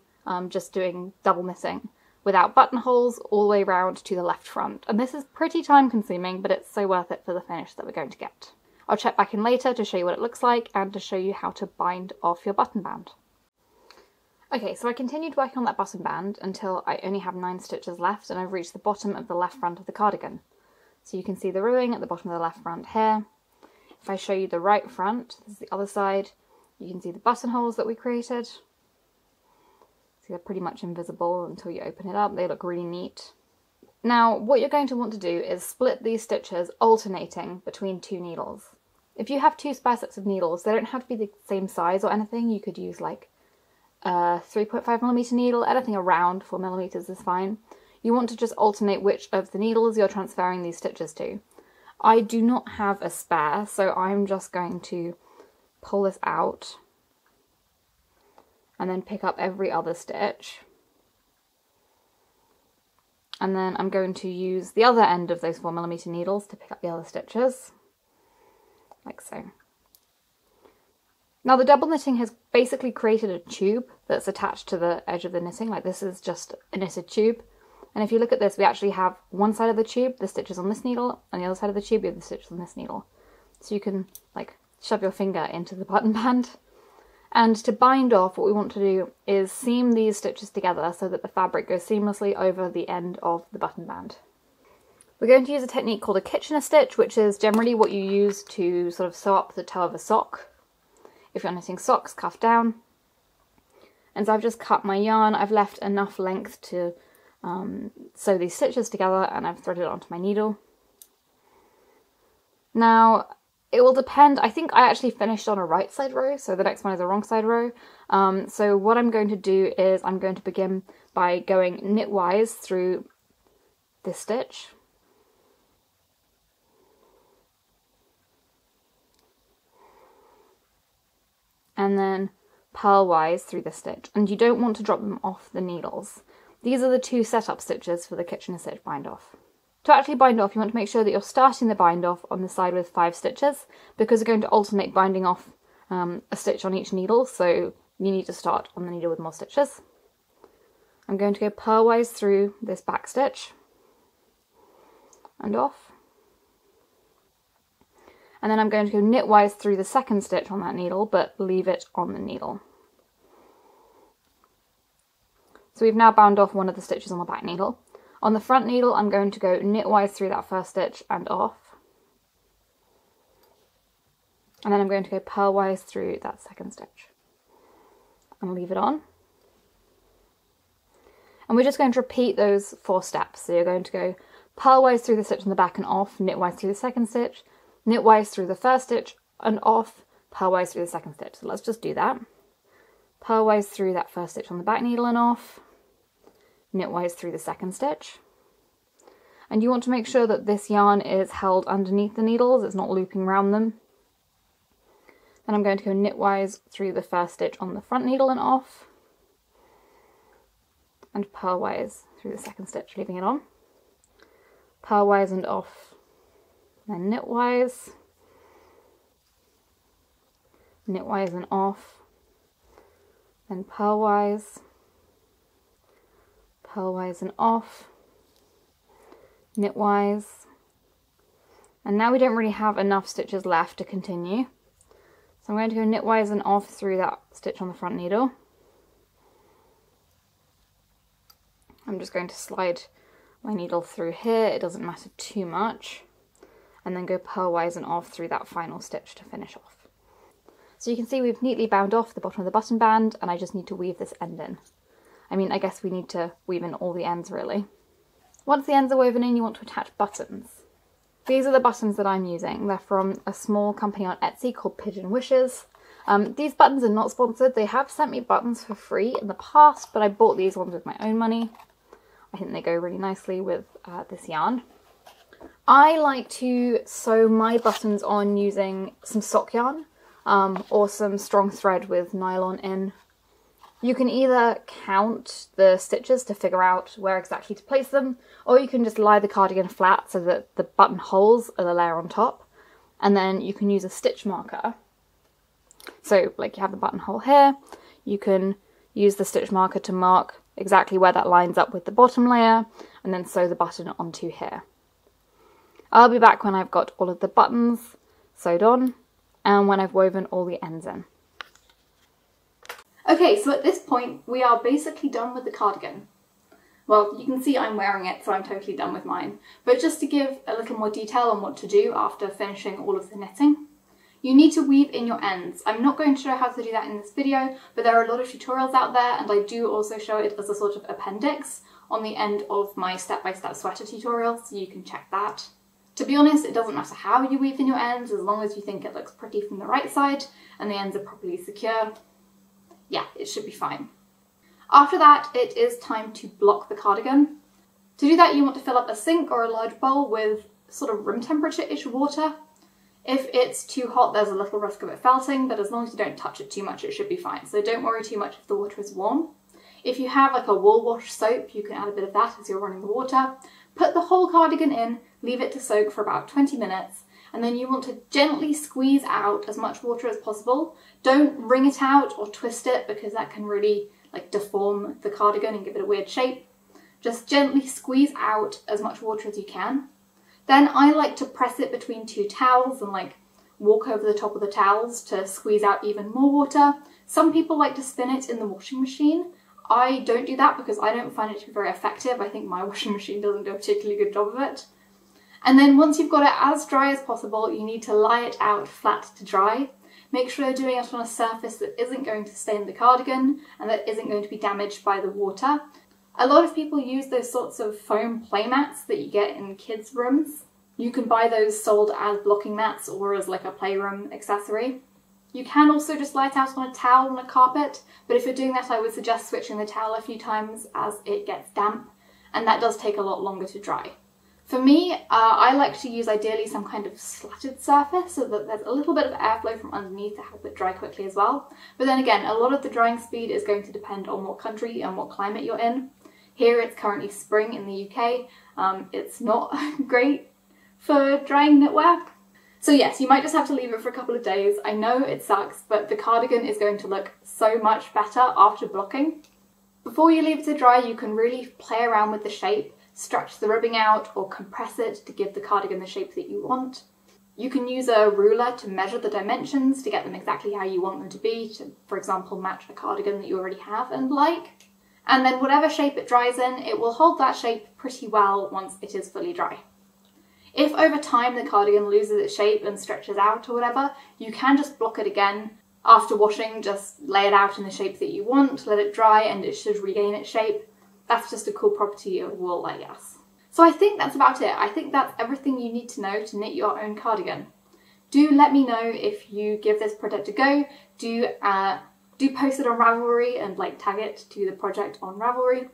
just doing double knitting without buttonholes all the way around to the left front. And this is pretty time consuming, but it's so worth it for the finish that we're going to get. I'll check back in later to show you what it looks like and to show you how to bind off your button band. Okay, so I continued working on that button band until I only have 9 stitches left and I've reached the bottom of the left front of the cardigan. So you can see the rowing at the bottom of the left front here. If I show you the right front, this is the other side, you can see the buttonholes that we created. See, they're pretty much invisible until you open it up. They look really neat. Now, what you're going to want to do is split these stitches alternating between 2 needles. If you have 2 spare sets of needles, they don't have to be the same size or anything. You could use like a 3.5mm needle, anything around 4mm is fine. You want to just alternate which of the needles you're transferring these stitches to. I do not have a spare, so I'm just going to pull this out and then pick up every other stitch. And then I'm going to use the other end of those 4mm needles to pick up the other stitches, like so. Now the double knitting has basically created a tube that's attached to the edge of the knitting, like this is just a knitted tube. And if you look at this, we actually have one side of the tube, the stitches on this needle, and the other side of the tube, you have the stitches on this needle. So you can like shove your finger into the button band And to bind off, what we want to do is seam these stitches together so that the fabric goes seamlessly over the end of the button band. We're going to use a technique called a Kitchener stitch, which is generally what you use to sort of sew up the toe of a sock. If you're knitting socks, cuff down. And so I've just cut my yarn. I've left enough length to sew these stitches together, and I've threaded it onto my needle. Now, it will depend. I think I actually finished on a right side row, so the next one is a wrong side row. So what I'm going to do is I'm going to begin by going knitwise through this stitch. And then purlwise through the stitch. And you don't want to drop them off the needles. These are the two setup stitches for the Kitchener stitch bind off. To actually bind off, you want to make sure that you're starting the bind off on the side with 5 stitches, because we're going to alternate binding off a stitch on each needle, so you need to start on the needle with more stitches. I'm going to go purlwise through this back stitch and off. And then I'm going to go knitwise through the second stitch on that needle, but leave it on the needle. So we've now bound off one of the stitches on the back needle. On the front needle, I'm going to go knitwise through that first stitch and off. And then I'm going to go purlwise through that second stitch and leave it on. And we're just going to repeat those 4 steps. So you're going to go purlwise through the stitch on the back and off, knitwise through the second stitch, knitwise through the first stitch and off, purlwise through the second stitch. So let's just do that. Purlwise through that first stitch on the back needle and off, knitwise through the second stitch. And you want to make sure that this yarn is held underneath the needles, it's not looping around them. Then I'm going to go knitwise through the first stitch on the front needle and off, and purlwise through the second stitch, leaving it on. Purlwise and off, then knitwise, knitwise and off, then purlwise, purlwise and off, knitwise, and now we don't really have enough stitches left to continue. So I'm going to go knitwise and off through that stitch on the front needle. I'm just going to slide my needle through here, it doesn't matter too much, and then go purlwise and off through that final stitch to finish off. So you can see we've neatly bound off the bottom of the button band, and I just need to weave this end in. I mean, I guess we need to weave in all the ends really. Once the ends are woven in, you want to attach buttons. These are the buttons that I'm using. They're from a small company on Etsy called Pigeon Wishes. These buttons are not sponsored. They have sent me buttons for free in the past, but I bought these ones with my own money. I think they go really nicely with this yarn. I like to sew my buttons on using some sock yarn or some strong thread with nylon in. You can either count the stitches to figure out where exactly to place them, or you can just lie the cardigan flat so that the button holes are the layer on top, and then you can use a stitch marker. So like you have the buttonhole here, you can use the stitch marker to mark exactly where that lines up with the bottom layer, and then sew the button onto here. I'll be back when I've got all of the buttons sewed on, and when I've woven all the ends in. Okay, so at this point we are basically done with the cardigan. Well, you can see I'm wearing it, so I'm totally done with mine. But just to give a little more detail on what to do after finishing all of the knitting, you need to weave in your ends. I'm not going to show how to do that in this video, but there are a lot of tutorials out there, and I do also show it as a sort of appendix on the end of my step-by-step sweater tutorial, so you can check that. To be honest, it doesn't matter how you weave in your ends, as long as you think it looks pretty from the right side and the ends are properly secure. Yeah, it should be fine. After that, it is time to block the cardigan. To do that, you want to fill up a sink or a large bowl with sort of room temperature-ish water. If it's too hot, there's a little risk of it felting, but as long as you don't touch it too much, it should be fine. So don't worry too much if the water is warm. If you have like a wool wash soap, you can add a bit of that as you're running the water. Put the whole cardigan in, leave it to soak for about 20 minutes, and then you want to gently squeeze out as much water as possible. Don't wring it out or twist it, because that can really like deform the cardigan and give it a weird shape. Just gently squeeze out as much water as you can. Then I like to press it between 2 towels and like walk over the top of the towels to squeeze out even more water. Some people like to spin it in the washing machine. I don't do that because I don't find it to be very effective. I think my washing machine doesn't do a particularly good job of it. And then once you've got it as dry as possible, you need to lie it out flat to dry. Make sure you're doing it on a surface that isn't going to stain the cardigan and that isn't going to be damaged by the water. A lot of people use those sorts of foam play mats that you get in kids' rooms. You can buy those sold as blocking mats or as like a playroom accessory. You can also just lie it out on a towel on a carpet, but if you're doing that I would suggest switching the towel a few times as it gets damp, and that does take a lot longer to dry. For me, I like to use ideally some kind of slatted surface so that there's a little bit of airflow from underneath to help it dry quickly as well. But then again, a lot of the drying speed is going to depend on what country and what climate you're in. Here it's currently spring in the UK. It's not great for drying knitwear. So yes, you might just have to leave it for a couple of days. I know it sucks, but the cardigan is going to look so much better after blocking. Before you leave it to dry, you can really play around with the shape, stretch the ribbing out or compress it to give the cardigan the shape that you want. You can use a ruler to measure the dimensions to get them exactly how you want them to be, to, for example, match a cardigan that you already have and like. And then whatever shape it dries in, it will hold that shape pretty well once it is fully dry. If over time the cardigan loses its shape and stretches out or whatever, you can just block it again. After washing, just lay it out in the shape that you want, let it dry and it should regain its shape. That's just a cool property of wool, I guess. So I think that's about it. I think that's everything you need to know to knit your own cardigan. Do let me know if you give this project a go. Do post it on Ravelry and like tag it to the project on Ravelry.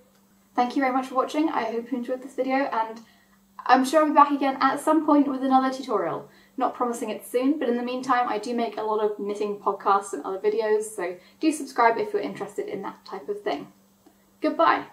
Thank you very much for watching. I hope you enjoyed this video, and I'm sure I'll be back again at some point with another tutorial. Not promising it soon, but in the meantime I do make a lot of knitting podcasts and other videos, so do subscribe if you're interested in that type of thing. Goodbye!